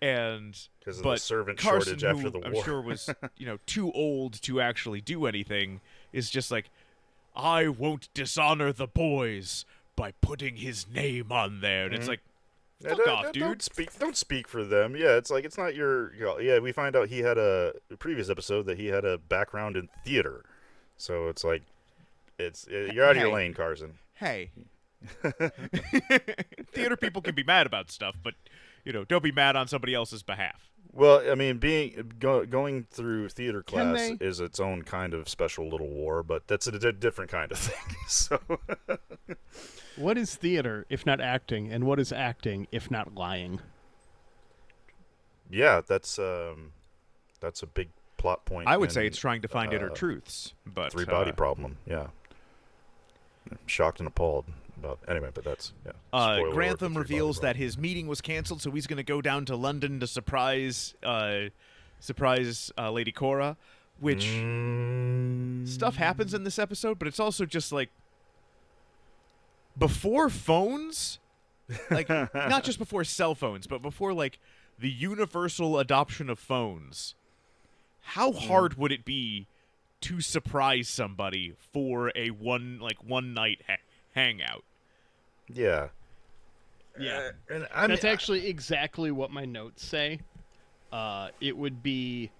And 'Cause of but the servant Carson, shortage after who the I'm war. sure was, you know, too old to actually do anything, is just like, I won't dishonor the boys by putting his name on there. And it's like, fuck off, dude. Don't speak for them. Yeah, it's like it's not your. Yeah, we find out he had a previous episode that he had a background in theater, so it's like, you're out of your Hey. lane, Carson. Hey. Theater people can be mad about stuff, but, you know, don't be mad on somebody else's behalf. Well, I mean, going through theater Can class they? is its own kind of special little war, but that's a different kind of thing. So, What is theater if not acting, and what is acting if not lying? yeah, that's a big plot point. I would say in it's trying to find inner truths, but Three Body Problem. Yeah, I'm shocked and appalled about. Anyway, but that's yeah. Spoiler alert for Grantham Three reveals Body that his meeting was canceled, so he's going to go down to London to surprise Lady Cora, which stuff happens in this episode, but it's also just like before phones, like not just before cell phones, but before like the universal adoption of phones. How hard would it be to surprise somebody for a one night hangout? Yeah. Yeah. And I That's mean, actually exactly what my notes say. It would be,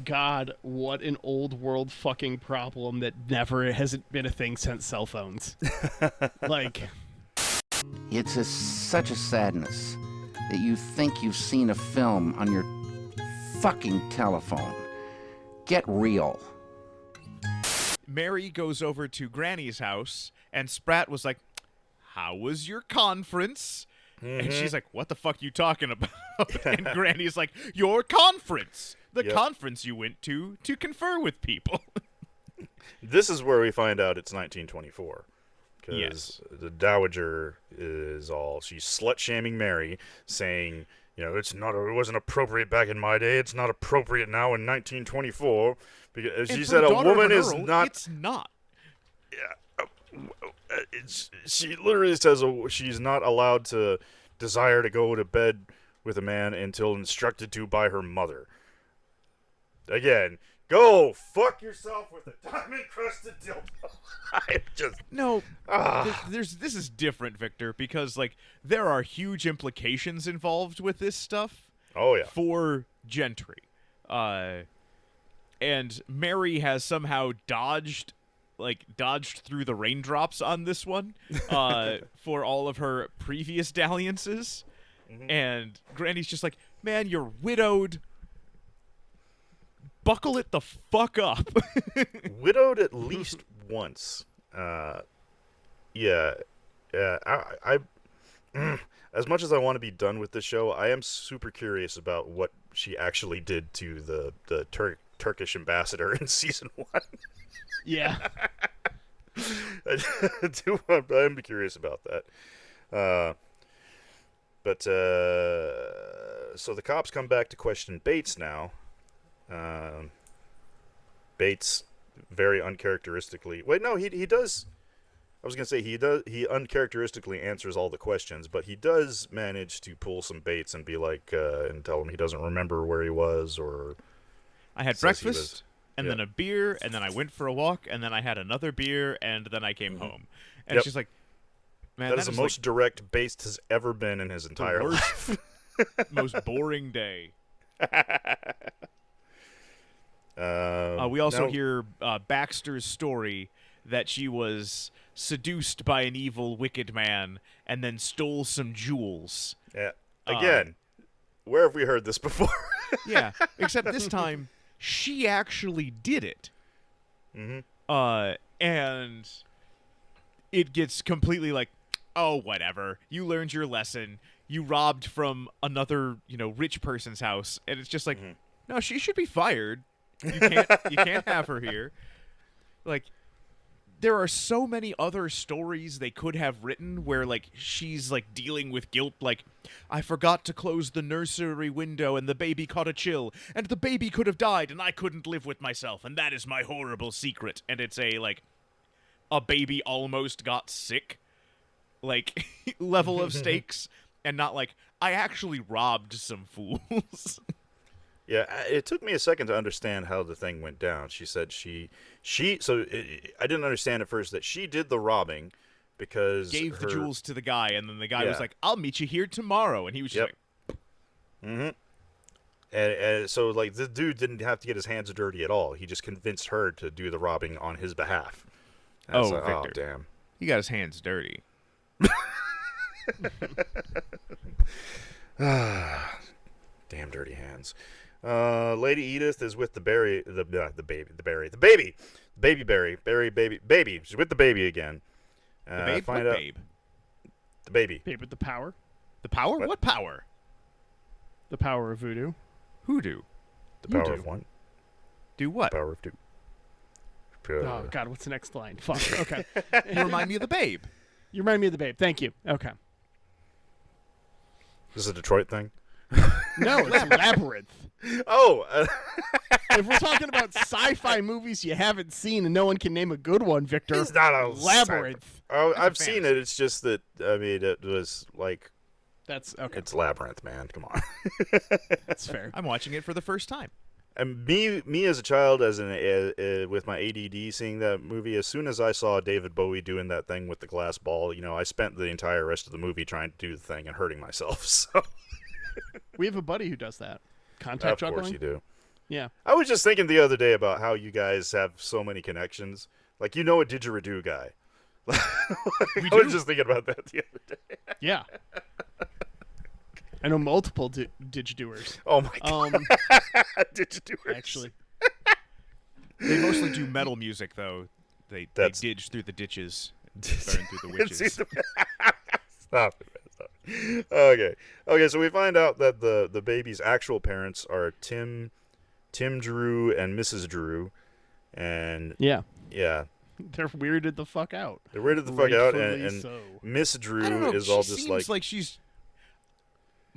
God, what an old world fucking problem that never hasn't been a thing since cell phones. Like, It's such a sadness that you think you've seen a film on your fucking telephone. Get real. Mary goes over to Granny's house, and Spratt was like, how was your conference? And she's like, what the fuck you talking about? And Granny's like, your conference. The conference you went to confer with people. This is where we find out it's 1924. Because Yes. the Dowager is she's slut-shaming Mary, saying, it wasn't appropriate back in my day. It's not appropriate now in 1924. Because she said a woman is not. It's not. She literally says she's not allowed to desire to go to bed with a man until instructed to by her mother. Again, go fuck yourself with a diamond-crusted dildo. I just No, this is different, Victor, because there are huge implications involved with this stuff. Oh yeah. For gentry, and Mary has somehow dodged through the raindrops on this one for all of her previous dalliances. Mm-hmm. And Granny's just like, man, you're widowed. Buckle it the fuck up. Widowed at least once. Yeah. As much as I want to be done with this show, I am super curious about what she actually did to the Turkish ambassador in season 1. Yeah. I'm curious about that. But so the cops come back to question Bates now. Bates very uncharacteristically. Wait, no, he does. I was gonna say he uncharacteristically answers all the questions, but he does manage to pull some Bates and be like, and tell him he doesn't remember where he was, or I had breakfast and then a beer, and then I went for a walk, and then I had another beer, and then I came home. And she's like, man, that is the most direct Bates has ever been in his entire life. Most boring day. We also hear Baxter's story that she was seduced by an evil, wicked man and then stole some jewels. Yeah. Again, where have we heard this before? Yeah, except this time she actually did it. Mm-hmm. And it gets completely like, oh, whatever. You learned your lesson. You robbed from another, rich person's house, and it's just like, no, she should be fired. You can't have her here. There are so many other stories they could have written where she's dealing with guilt, I forgot to close the nursery window and the baby caught a chill and the baby could have died and I couldn't live with myself and that is my horrible secret. And it's a baby almost got sick level of stakes, and not I actually robbed some fools. Yeah, it took me a second to understand how the thing went down. She said I didn't understand at first that she did the robbing because gave the jewels to the guy, and then the guy was like, I'll meet you here tomorrow, and he was just like, mm-hmm. And so this dude didn't have to get his hands dirty at all. He just convinced her to do the robbing on his behalf. And Victor. Oh, damn. He got his hands dirty. Damn dirty hands. Lady Edith is with the baby. She's with the baby again. The babe? Find what out babe? the baby. Babe with the power. The power? What power? The power of voodoo. Hoodoo. The power of one. Do what? Power of two. Oh God, what's the next line? Fuck. Okay. You remind me of the babe. You remind me of the babe. Thank you. Okay. This is a Detroit thing. No, it's Labyrinth. Oh. If we're talking about sci-fi movies you haven't seen and no one can name a good one, Victor, it's not a Labyrinth. Oh, I've seen it. It's just that it was That's okay. It's Labyrinth, man. Come on. That's fair. I'm watching it for the first time. And me as a child, with my ADD, seeing that movie, as soon as I saw David Bowie doing that thing with the glass ball, I spent the entire rest of the movie trying to do the thing and hurting myself. So we have a buddy who does that. Contact juggling. Of course you do. Yeah. I was just thinking the other day about how you guys have so many connections. A didgeridoo guy. I was just thinking about that the other day. Yeah. I know multiple didgedoers. Oh my god. Didgedoers. Actually. They mostly do metal music, though. They dig through the ditches and burn through the witches. Stop it, man. Stop it. Okay. So we find out that the baby's actual parents are Tim Drew and Mrs. Drew, and Yeah. yeah, They're weirded the fuck out. they're weirded the fuck out, Rightfully and so. Miss I don't Drew know. is She all just seems like she's.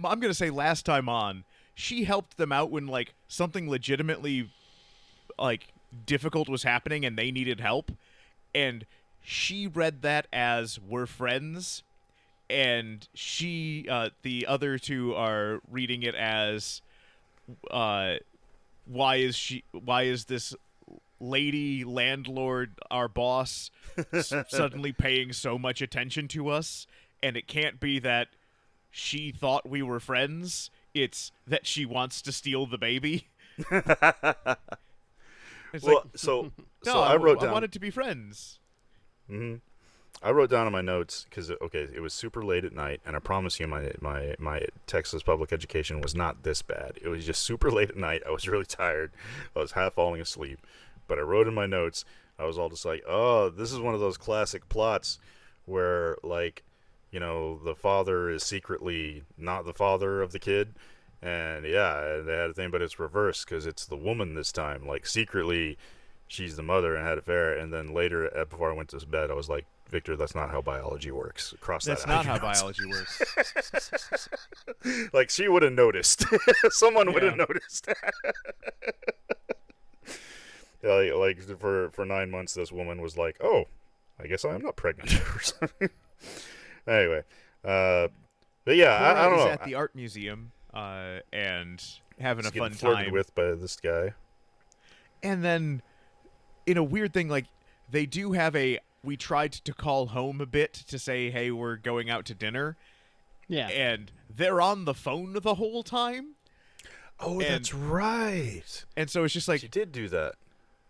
I'm gonna say last time on, she helped them out when like something legitimately like difficult was happening and they needed help, and she read that as we're friends, and she the other two are reading it as why is this lady landlord, our boss, suddenly paying so much attention to us, and it can't be that she thought we were friends, it's that she wants to steal the baby. It's well, like, so no, I wrote down. I wanted to be friends. Mm-hmm. I wrote down in my notes because it was super late at night, and I promise you, my Texas public education was not this bad. It was just super late at night. I was really tired. I was half falling asleep, but I wrote in my notes. I was all just like, "Oh, this is one of those classic plots where, like, the father is secretly not the father of the kid." And yeah, they had a thing, but it's reversed because it's the woman this time. Like, secretly, she's the mother and had an affair. And then later, before I went to bed, I was like, Victor, that's not how biology works. Cross That's that out. not how biology works. Like, she would have noticed. Someone would have noticed. like for 9 months, this woman was like, "Oh, I guess I'm not pregnant," or something. Anyway, but yeah, I don't know. At the art museum, and having a fun Flirted time with by this guy. And then, in a weird thing, like, they do have we tried to call home a bit to say, hey, we're going out to dinner. Yeah. And they're on the phone the whole time. Oh, that's right. And so it's just like, she did do that.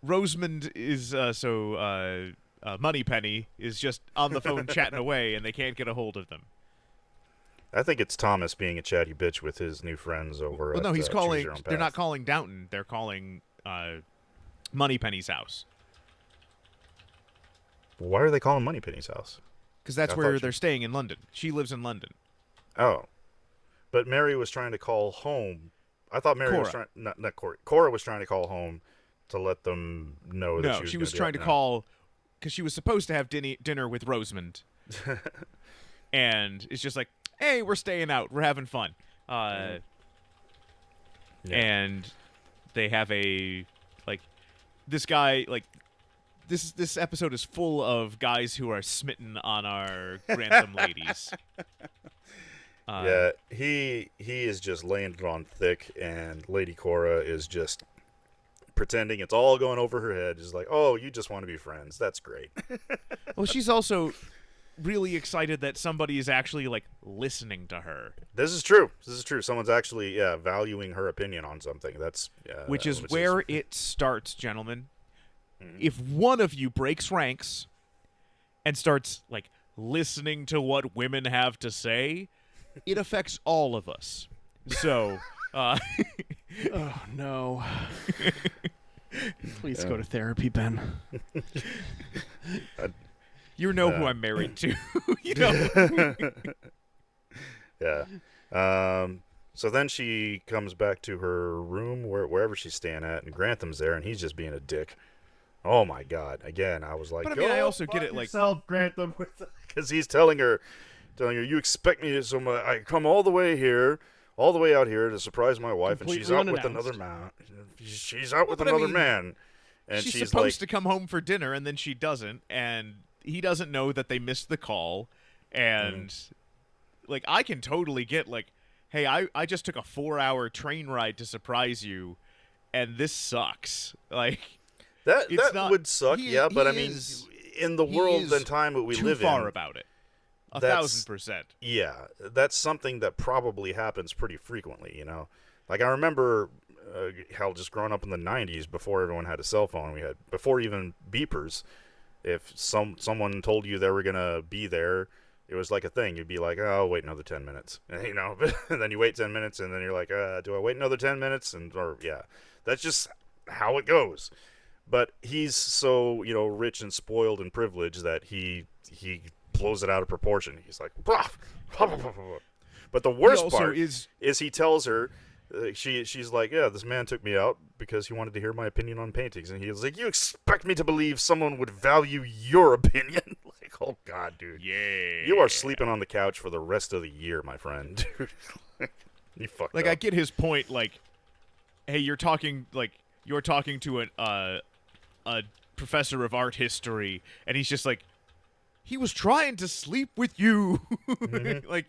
Rosamund is, Moneypenny is just on the phone chatting away, and they can't get a hold of them. I think it's Thomas being a chatty bitch with his new friends over at No, he's Choose calling, Your Own they're not Path. calling Downton, they're calling, Moneypenny's house. Why are they calling Moneypenny's house? Because that's I where thought they're staying in London. She lives in London. Oh. But Mary was trying to call home. I thought Mary was trying... Not Cora. Cora was trying to call home to let them know that No, she was she was gonna trying be to out. call because she was supposed to have dinner with Rosamund. And it's just like, hey, we're staying out. We're having fun. Yeah. And they have this guy, this episode is full of guys who are smitten on our Grantham ladies. Yeah, he is just laying it on thick, and Lady Cora is just pretending it's all going over her head. Just like, oh, you just want to be friends. That's great. Well, she's also really excited that somebody is actually listening to her. This is true. Someone's actually valuing her opinion on something. That's which is where it starts, gentlemen. If one of you breaks ranks and starts listening to what women have to say, it affects all of us. So, Oh no! Please go to therapy, Ben. you know who I'm married to. You know. Yeah. So then she comes back to her room, wherever she's staying at, and Grantham's there, and he's just being a dick. Oh my God! Again, I was like, but I mean, I also get it, yourself, Grantham, because he's telling her, you expect me to, so I come all the way out here to surprise my wife, and she's out with another man. She's out with another man, and she's she's supposed to come home for dinner, and then she doesn't, and he doesn't know that they missed the call, and I can totally get hey, I just took a 4-hour train ride to surprise you, and this sucks. That would suck, but I mean, in the world and time that we live in, too far about it. 1,000%. Yeah, that's something that probably happens pretty frequently, I remember, hell, just growing up in the 90s, before everyone had a cell phone, before even beepers, if someone told you they were going to be there, it was like a thing. You'd be like, oh, I'll wait another 10 minutes, and then you wait 10 minutes, and then you're like, do I wait another 10 minutes? That's just how it goes. But he's so, rich and spoiled and privileged that he blows it out of proportion. He's like, But the worst also part is he tells her, she's like, yeah, this man took me out because he wanted to hear my opinion on paintings, and he's like, you expect me to believe someone would value your opinion? Like, oh God, dude, yeah, you are sleeping on the couch for the rest of the year, my friend. Dude. You fucked like up. I get his point. Like, hey, you're talking to a professor of art history, and he's just like, he was trying to sleep with you. Mm-hmm. Like,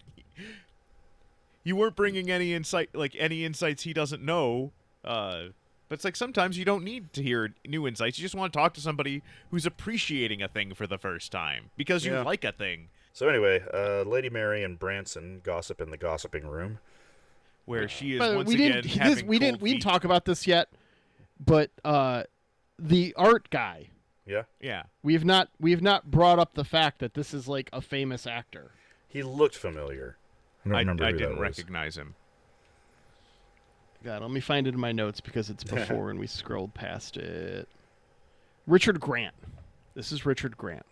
you weren't bringing any insights he doesn't know. But it's like sometimes you don't need to hear new insights. You just want to talk to somebody who's appreciating a thing for the first time because you like a thing. So anyway, Lady Mary and Branson gossip in the gossiping room. Where she is But once we again didn't. having We cold didn't feet. talk about this yet. But the art guy. Yeah, Yeah. We have not brought up the fact that this is like a famous actor. he looked familiar. I don't remember I who that didn't was. recognize him. God, let me find it in my notes because it's before and we scrolled past it. Richard Grant. This is Richard Grant.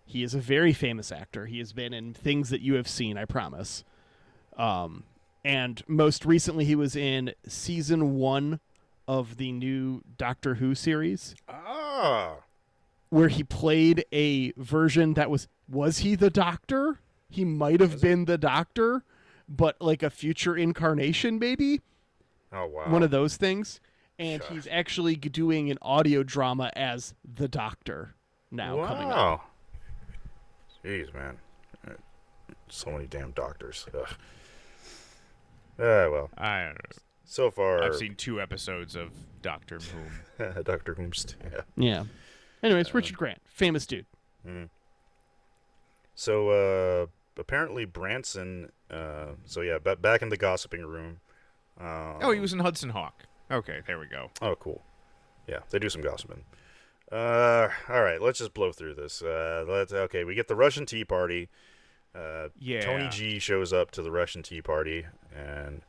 He is a very famous actor. He has been in things that you have seen, I promise. And most recently he was in season 1 of the new Doctor Who series. Ah, Where he played a version that was he the Doctor? He might have been the Doctor, but like a future incarnation, maybe? oh wow. One of those things. And Gosh. he's actually doing an audio drama as the Doctor now coming up. Wow. Jeez, man. So many damn doctors. Ugh. Well. I don't know. So far, I've seen 2 episodes of Doctor Who. Dr. Whomst. Yeah. Yeah. Anyways, Richard Grant, famous dude. So apparently Branson. So yeah, back in the gossiping room. Oh, he was in Hudson Hawk. Okay, there we go. Oh, cool. Yeah, they do some gossiping. All right, let's just blow through this. Okay, we get the Russian Tea Party. Yeah. Tony G shows up to the Russian Tea Party, and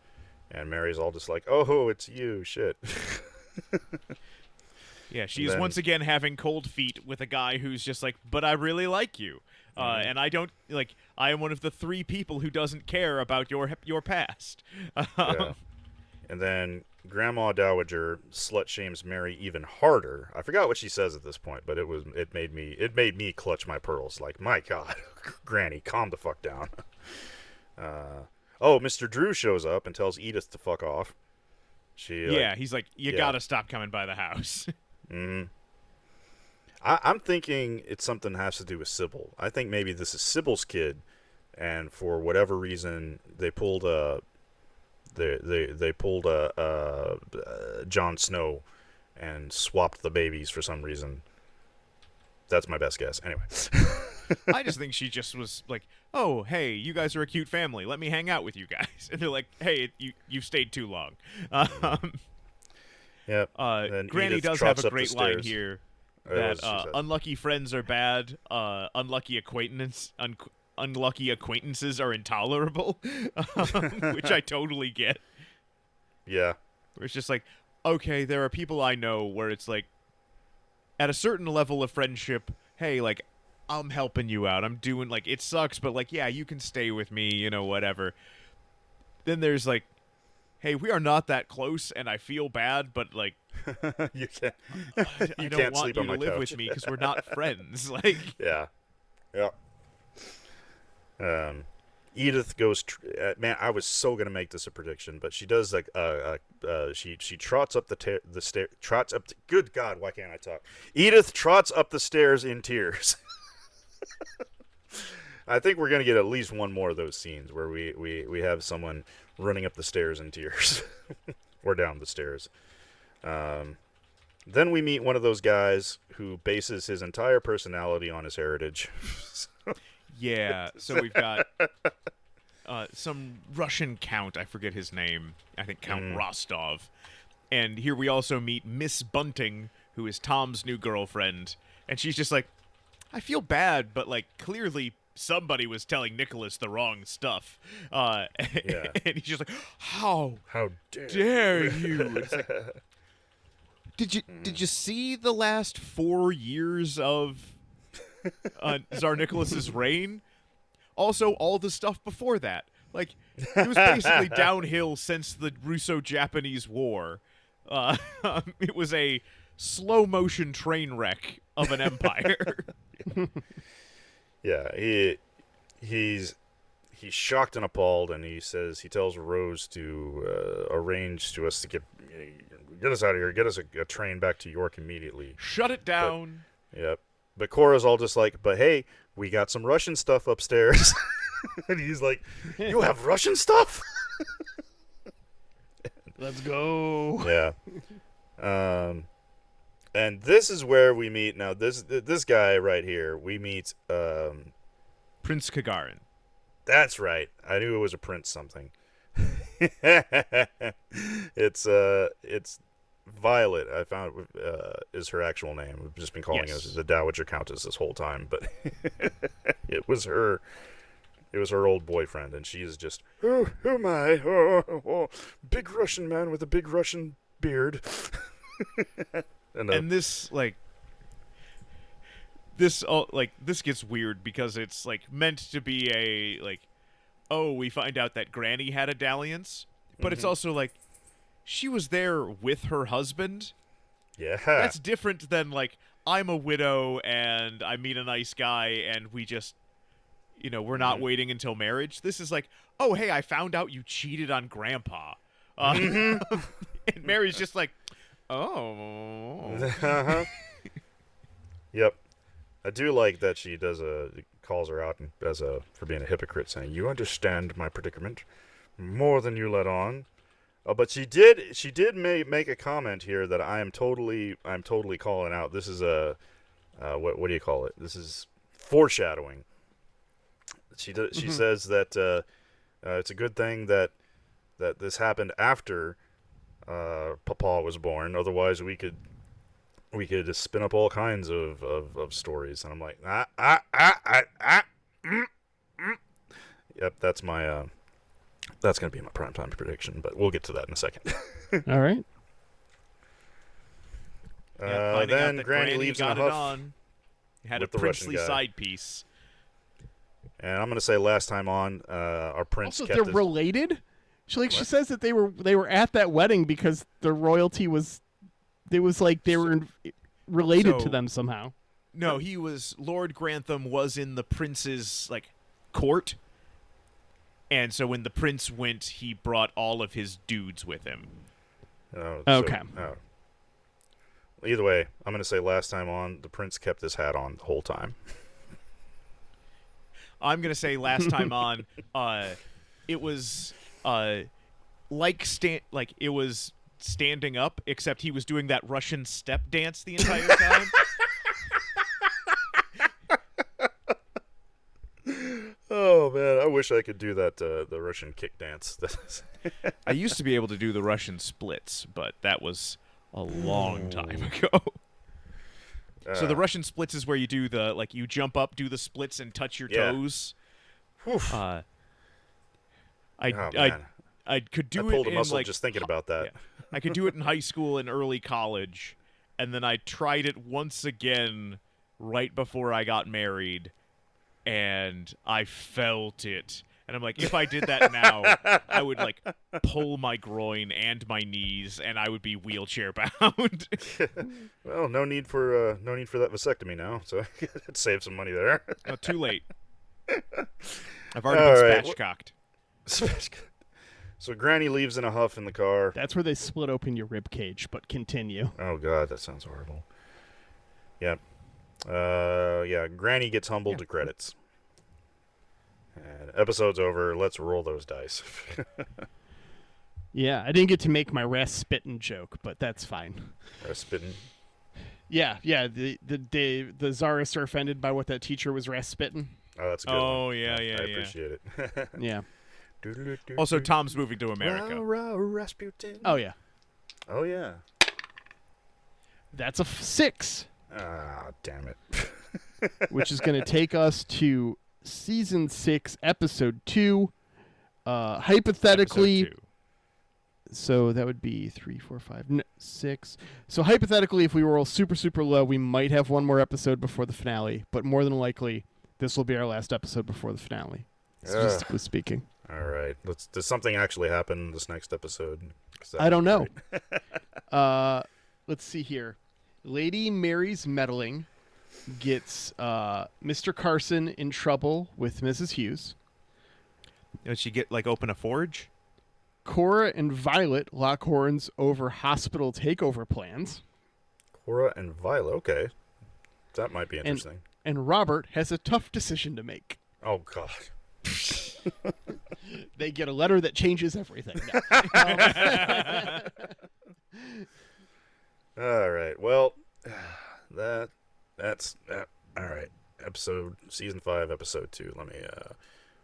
Mary's all just like, "Oh, it's you, shit." Yeah, she is Then- once again having cold feet with a guy who's just like, but I really like you. And I don't, like, I am one of the 3 people who doesn't care about your past. Yeah. And then Grandma Dowager slut shames Mary even harder. I forgot what she says at this point, but it made me clutch my pearls. Like, my God, Granny, calm the fuck down. Mr. Drew shows up and tells Edith to fuck off. Yeah, he's like, you gotta stop coming by the house. I'm thinking it's something that has to do with Sybil. I think maybe this is Sybil's kid, and for whatever reason they pulled Jon Snow and swapped the babies for some reason. That's my best guess. Anyway. I just think she just was like, oh, hey, you guys are a cute family. Let me hang out with you guys. And they're like, hey, you've stayed too long. Yep. Then Granny Edith does trots have a up the great line stairs. here What that was she said? unlucky friends are bad, unlucky acquaintances are intolerable, which I totally get. Yeah. Where it's just like, okay, there are people I know where it's like, at a certain level of friendship, hey, like, I'm helping you out. I'm doing, like, it sucks, but, like, yeah, you can stay with me, you know, whatever. Then there's, like, hey, we are not that close, and I feel bad, but, like, You can't. I You don't can't want sleep you on to my live couch. with me because we're not friends. Like, Yeah. Edith goes. Man, I was so gonna make this a prediction, but she does like she trots up the stair. Trots up. Good God, why can't I talk? Edith trots up the stairs in tears. I think we're gonna get at least one more of those scenes where we have someone running up the stairs in tears, or down the stairs. Then we meet one of those guys who bases his entire personality on his heritage. yeah, so we've got some Russian count. I forget his name. I think Count Rostov. And here we also meet Miss Bunting, who is Tom's new girlfriend. And she's just like, I feel bad, but, like, clearly somebody was telling Nicholas the wrong stuff. Yeah. And he's just like, how How dare you? It's like, did you see the last 4 years of Tsar Nicholas's reign? Also, all the stuff before that. Like, It was basically downhill since the Russo-Japanese War. It was a slow-motion train wreck of an empire. Yeah, he's shocked and appalled, and he tells Rose to arrange to us to get us out of here, get us a train back to York immediately. Shut it down. Yep. But Cora's all just like, but hey, we got some Russian stuff upstairs. And he's like, you have Russian stuff? Let's go. Yeah. And this is where we meet. Now, this guy right here, we meet... Prince Gagarin. That's right. I knew it was a prince something. It's Violet. I found is her actual name. We've just been calling her the Dowager Countess this whole time, but it was her. It was her old boyfriend, and she is just who am I? Oh, big Russian man with a big Russian beard. And this this gets weird because it's meant to be a we find out that Granny had a dalliance, but it's also she was there with her husband. Yeah. That's different than I'm a widow and I meet a nice guy and we just we're not waiting until marriage. This is oh hey, I found out you cheated on Grandpa. And Mary's just oh. Yep. I do like that she calls her out for being a hypocrite, saying, "You understand my predicament more than you let on." But she did make a comment here that I'm totally calling out. This is what do you call it? This is foreshadowing. She says that it's a good thing that this happened after Papa was born. Otherwise, we could just spin up all kinds of stories. And I'm like, Yep, that's my that's gonna be my primetime prediction, but we'll get to that in a second. All right. Then Granny leaves in a huff. He had a with the Russian princely guy. side piece. And I'm gonna say last time on, our prince Also, kept they're related. She says that they were at that wedding because the royalty was. It was they were related to them somehow. No, Lord Grantham was in the prince's court, and so when the prince went, he brought all of his dudes with him. Okay. Either way, I'm gonna say last time on, the prince kept his hat on the whole time. I'm gonna say last time on, it was it was standing up, except he was doing that Russian step dance the entire time. Oh man, I wish I could do that the Russian kick dance. I used to be able to do the Russian splits, but that was a long time ago. So the Russian splits is where you do the you jump up, do the splits, and touch your toes. I could do it. I pulled a in muscle just thinking about that. Yeah. I could do it in high school and early college, and then I tried it once again right before I got married, and I felt it. And I'm like, if I did that now, I would pull my groin and my knees, and I would be wheelchair bound. Well, no need for that vasectomy now, so it saves some money there. Oh, too late. I've already been spatchcocked. So Granny leaves in a huff in the car. That's where they split open your rib cage. But continue. Oh God, that sounds horrible. Yep. Granny gets humbled to credits. And episode's over. Let's roll those dice. Yeah, I didn't get to make my Rasputin joke, but that's fine. Rasputin. Yeah. The Tsarists are offended by what that teacher was Rasputin. Oh, that's a good one. Oh, yeah. I appreciate it. Yeah. Also, Tom's moving to America. Rasputin. Oh, yeah. Oh, yeah. That's a 6. Ah, damn it. Which is going to take us to Season 6, Episode 2. Hypothetically... Episode 2. So that would be 3, 4, 5, 6. So hypothetically, if we roll super, super low, we might have one more episode before the finale. But more than likely, this will be our last episode before the finale, statistically speaking. All right. Does something actually happen in this next episode? I don't know. Let's see here. Lady Mary's meddling gets Mr. Carson in trouble with Mrs. Hughes. Did she get open a forge? Cora and Violet lock horns over hospital takeover plans. Cora and Violet. Okay. That might be interesting. And Robert has a tough decision to make. Oh, God. They get a letter that changes everything. All right. Well, that's all right. Season 5, episode 2. Let me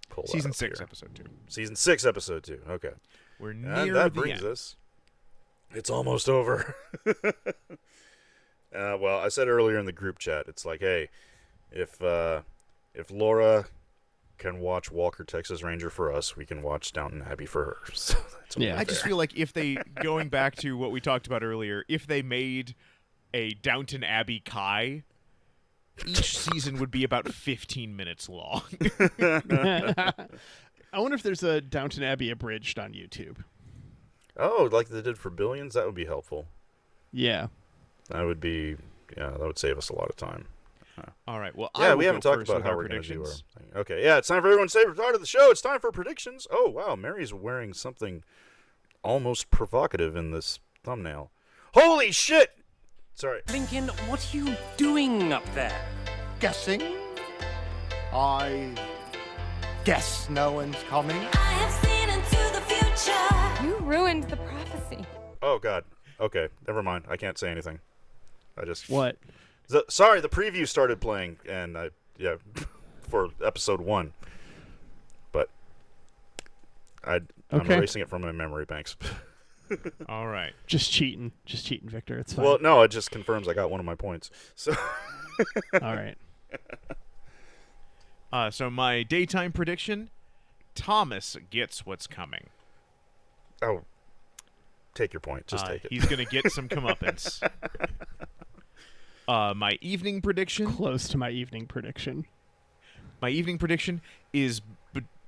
pull Season that up 6, here. episode 2. Season 6, episode 2. Okay. We're near And that the brings end. us. It's almost over. Well, I said earlier in the group chat, it's like, hey, if Laura can watch Walker Texas Ranger for us, we can watch Downton Abbey for her. So that's only Yeah. I just fair. feel like if they, going back to what we talked about earlier, if they made a Downton Abbey Kai, each season would be about 15 minutes long. I wonder if there's a Downton Abbey abridged on YouTube. Oh, like they did for Billions, that would be helpful. Yeah. That would save us a lot of time. All right. Well, Yeah, I will we haven't go talked first about with how our we're going to do our predictions. thing. Okay, yeah, it's time for everyone's favorite part of the show. It's time for predictions. Oh, wow, Mary's wearing something almost provocative in this thumbnail. Holy shit! Sorry. Lincoln, what are you doing up there? Guessing? I guess no one's coming. I have seen into the future. You ruined the prophecy. Oh, God. Okay, never mind. I can't say anything. What? Sorry, the preview started playing, and for episode 1. But I'm Okay. erasing it from my memory banks. All right. Just cheating, Victor. It's fine. Well, no, it just confirms I got one of my points. So, All right. So my daytime prediction, Thomas gets what's coming. oh, take your point. Just take it. He's going to get some comeuppance. My evening prediction. Close to my evening prediction. My evening prediction is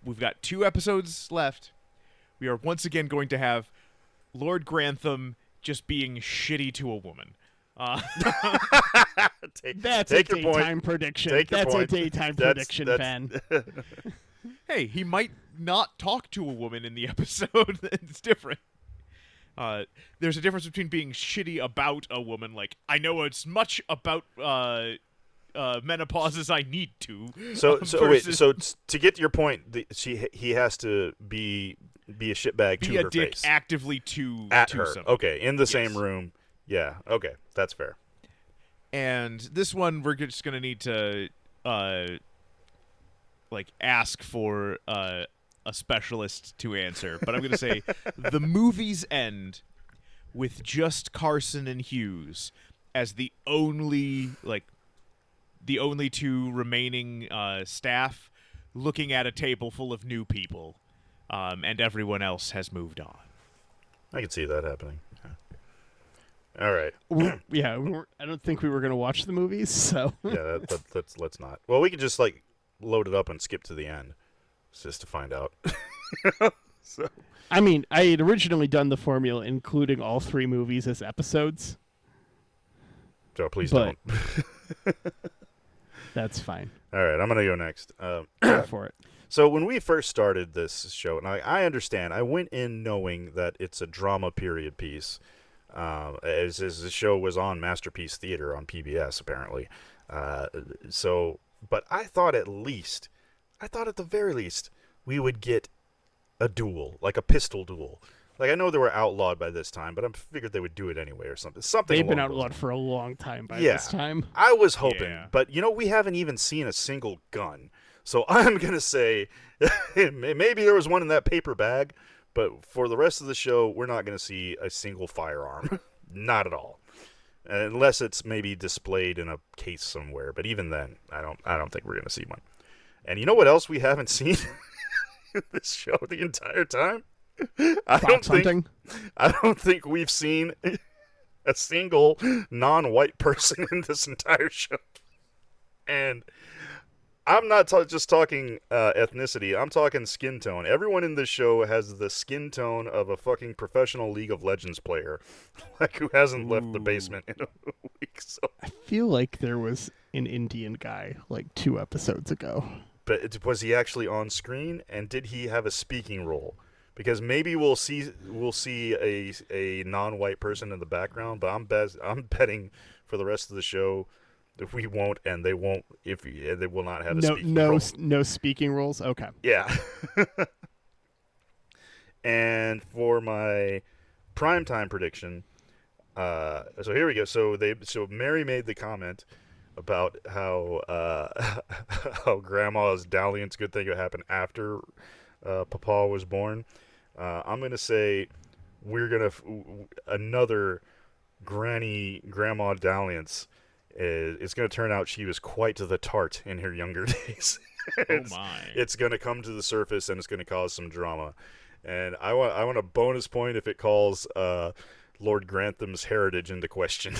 we've got 2 episodes left. We are once again going to have Lord Grantham just being shitty to a woman. That's take a your point. daytime prediction. Take your That's point. a daytime That's- prediction, that's- Ben. Hey, he might not talk to a woman in the episode. It's different. There's a difference between being shitty about a woman, like, I know as much about menopause as I need to. So wait. versus So to get to your point, he has to be a shitbag to be a her dick face actively to at to her. somebody. Okay, in the same Yes. room. Yeah. Okay, that's fair. And this one, we're just gonna need to ask for a specialist to answer. But I'm gonna say the movies end with just Carson and Hughes as the only 2 remaining staff looking at a table full of new people, and everyone else has moved on. I can see that happening. Yeah. All right. I don't think we were going to watch the movies, so. Yeah, let's not. Well, we could just load it up and skip to the end, just to find out. So. I mean, I had originally done the formula including all 3 movies as episodes. So please But- don't. That's fine. All right, I'm gonna go next. Go for it. So when we first started this show, and I understand, I went in knowing that it's a drama period piece, as the show was on Masterpiece Theater on PBS apparently. But I thought at the very least, we would get a duel, like a pistol duel. Like, I know they were outlawed by this time, but I figured they would do it anyway or something. They've been along those outlawed for a long time by Yeah. this time. I was hoping, Yeah. but we haven't even seen a single gun. So I'm going to say maybe there was one in that paper bag, but for the rest of the show, we're not going to see a single firearm. Not at all. Unless it's maybe displayed in a case somewhere, but even then, I don't think we're going to see one. And you know what else we haven't seen in this show the entire time? I Fox hunting. don't think we've seen a single non-white person in this entire show. And I'm not just talking ethnicity. I'm talking skin tone. Everyone in this show has the skin tone of a fucking professional League of Legends player, like who hasn't left the basement in a week. So I feel like there was an Indian guy like 2 episodes ago. But was he actually on screen, and did he have a speaking role? Because maybe we'll see a non-white person in the background, but I'm betting for the rest of the show that we won't, and they won't. They will not have a speaking role. No speaking roles. Okay. Yeah. And for my primetime prediction, so here we go. So Mary made the comment about how how Grandma's dalliance good thing would happen after Papa was born. I'm gonna say we're gonna another grandma dalliance. It's going to turn out she was quite the tart in her younger days. It's going to come to the surface, and it's going to cause some drama. And I want a bonus point if it calls Lord Grantham's heritage into question.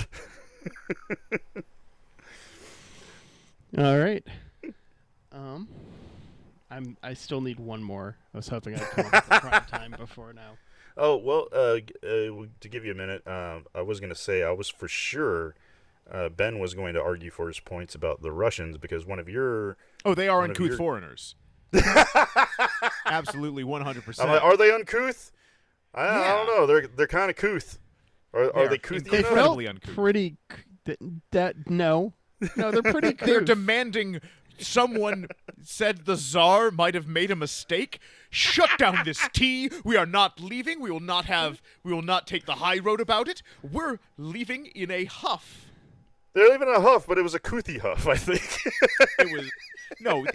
All right. I still need one more. I was hoping I'd come up with the prime time before now. Oh well, to give you a minute, I was going to say I was for sure. Ben was going to argue for his points about the Russians because one of your... Oh, they are uncouth foreigners. Absolutely, 100%. I'm like, are they uncouth? I don't know. They're kind of couth. Are they couth? They felt pretty... No, they're pretty couth. They're demanding... Someone said the Tsar might have made a mistake. Shut down this tea. We are not leaving. We will not take the high road about it. We're leaving in a huff. They're leaving in a huff, but it was a couthy huff, I think.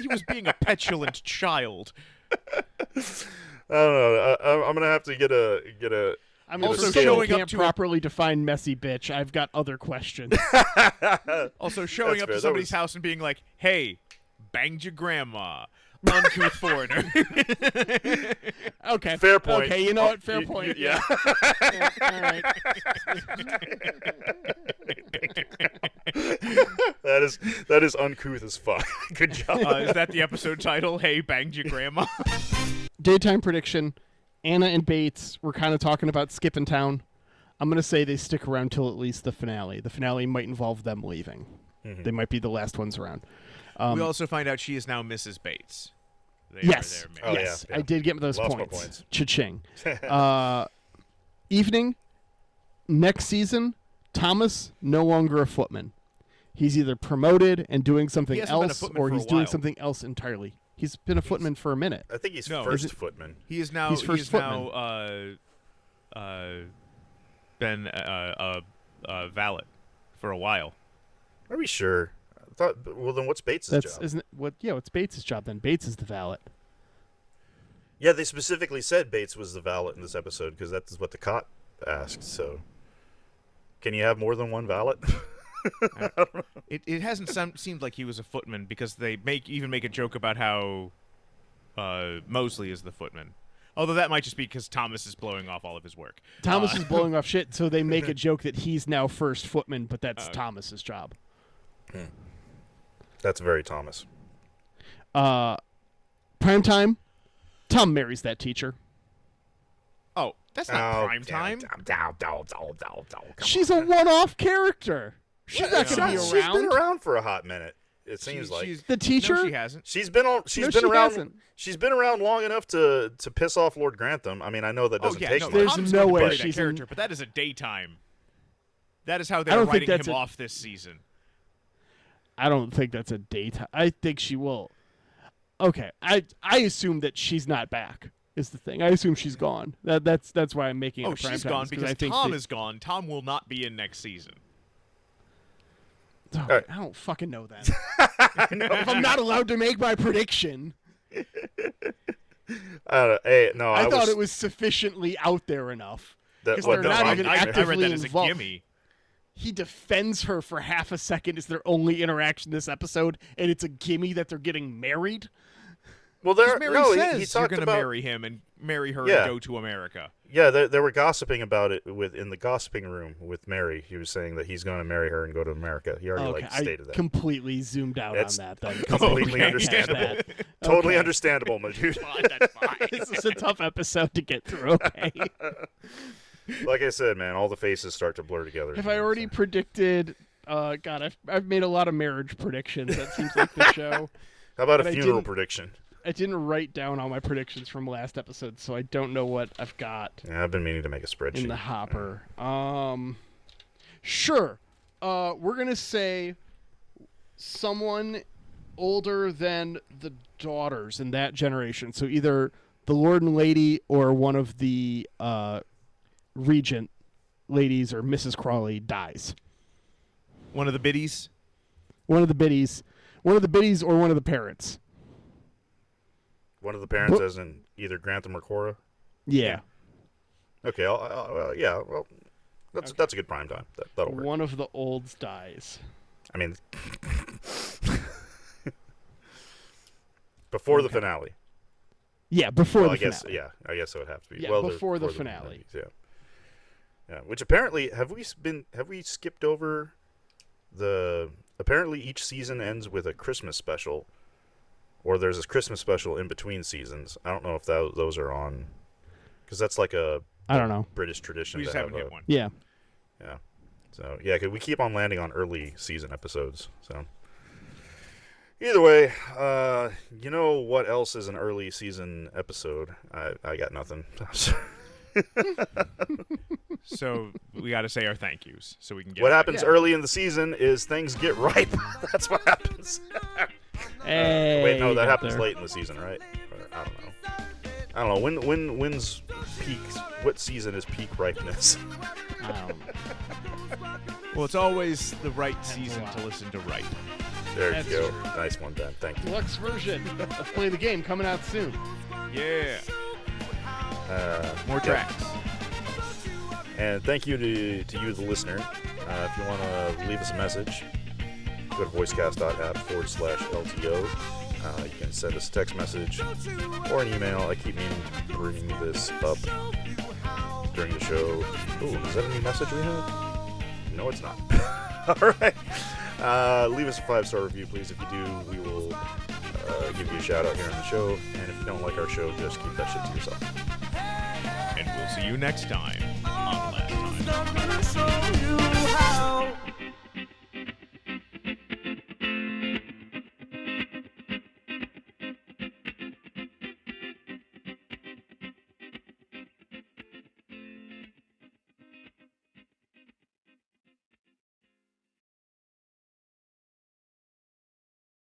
He was being a petulant child. I don't know. I'm gonna have to get a. I'm also showing up to properly define messy bitch. I've got other questions. Also showing up to somebody's house and being like, "Hey, banged your grandma." Uncouth foreigner. Okay. Fair point. Okay, you know what? Fair point. Yeah. All right. That is uncouth as fuck. Good job. Is that the episode title? Hey, banged your grandma. Daytime prediction. Anna and Bates were kind of talking about skipping town. I'm going to say they stick around till at least the finale. The finale might involve them leaving. Mm-hmm. They might be the last ones around. We also find out she is now Mrs. Bates. Yes. Yeah. I did get those Lost points. my points. Cha-ching. Evening, next season, Thomas, no longer a footman. He's either promoted and doing something else, or he's doing something else entirely. He's been a footman for a minute. I think he's first footman. He is now. He's now been a valet for a while. Are we sure? I thought. Well, then what's Bates' job? Isn't it, what? Yeah, what's Bates' job then? Bates is the valet. Yeah, they specifically said Bates was the valet in this episode because that's what the cop asked. So, can you have more than one valet? It hasn't seemed like he was a footman because they even make a joke about how Mosley is the footman. Although that might just be because Thomas is blowing off all of his work. Thomas is blowing off shit, so they make a joke that he's now first footman, but that's Thomas's job. That's very Thomas. Prime time. Tom marries that teacher. Oh, that's not prime time. She's a one-off character. She's not going to be around. She's been around for a hot minute. It seems like the teacher. No, she hasn't. She's been around. She's been around long enough to piss off Lord Grantham. I mean, I know that doesn't take much. There's no way she's a character, but that is a daytime. That is how they're writing him off this season. I don't think that's a daytime. I think she will. Okay, I assume that she's not back. Is the thing. I assume she's gone. That's why I'm making it. Oh, she's gone because I think Tom is gone. Tom will not be in next season. Oh, I don't fucking know that. If I'm not allowed to make my prediction. I thought it was sufficiently out there enough. Because they're not even actively I read that as involved. A gimme. He defends her for half a second is their only interaction this episode, and it's a gimme that they're getting married? Well, there Mary no, says he talked you're gonna about marry him and marry her Yeah. and go to America. Yeah, they were gossiping about it in the gossiping room with Mary. He was saying that he's going to marry her and go to America. He already stated I that. completely zoomed out That's on that then. 'cause completely I understandable. that. Totally Okay. understandable, my dude. That's fine. This is a tough episode to get through. Okay. Like I said, man, all the faces start to blur together. Have I already predicted? God, I've made a lot of marriage predictions. That seems like the show. How about a but I funeral didn't- prediction? I didn't write down all my predictions from last episode, so I don't know what I've got Yeah, I've been meaning to make a spreadsheet. in the hopper. Sure. We're gonna say someone older than the daughters in that generation. So either the Lord and Lady or one of the regent ladies or Mrs. Crawley dies. One of the biddies. One of the biddies or one of the parents. One of the parents, Wh- as in either Grantham or Cora. Yeah. Okay, yeah. Well, that's a good prime time. That'll work. One of the olds dies. I mean, before the finale. Yeah, before Well, the I guess finale. I guess it would have to be. Yeah, well, before the finale. Yeah. Yeah. Which apparently have we skipped over the? Apparently, each season ends with a Christmas special, or there's a Christmas special in between seasons. I don't know if those are on, because that's like a I don't know. British tradition. We just to have haven't hit one. Yeah. Yeah. So yeah, 'cause we keep on landing on early season episodes. So either way, you know what else is an early season episode? I got nothing. So we got to say our thank yous so we can get What out of happens Yeah. early in the season is things get ripe. That's what happens. Hey, Wait, no, you that got happens there. late in the season, right? Or, I don't know. When's peak? What season is peak ripeness? I don't know. Well, it's always the right season to listen to right. There That's you go. true. Nice one, Ben. Thank you. Deluxe version of Play the Game coming out soon. Yeah. More yeah. tracks. And thank you to you, the listener. If you want to leave us a message, go to voicecast.app/LTO. You can send us a text message or an email. I keep meaning to bring this up during the show. Ooh, is that a new message we have? No, it's not. All right. Leave us a 5-star review, please. If you do, we will give you a shout out here on the show. And if you don't like our show, just keep that shit to yourself. And we'll see you next time on Last Time. I'm gonna show you how.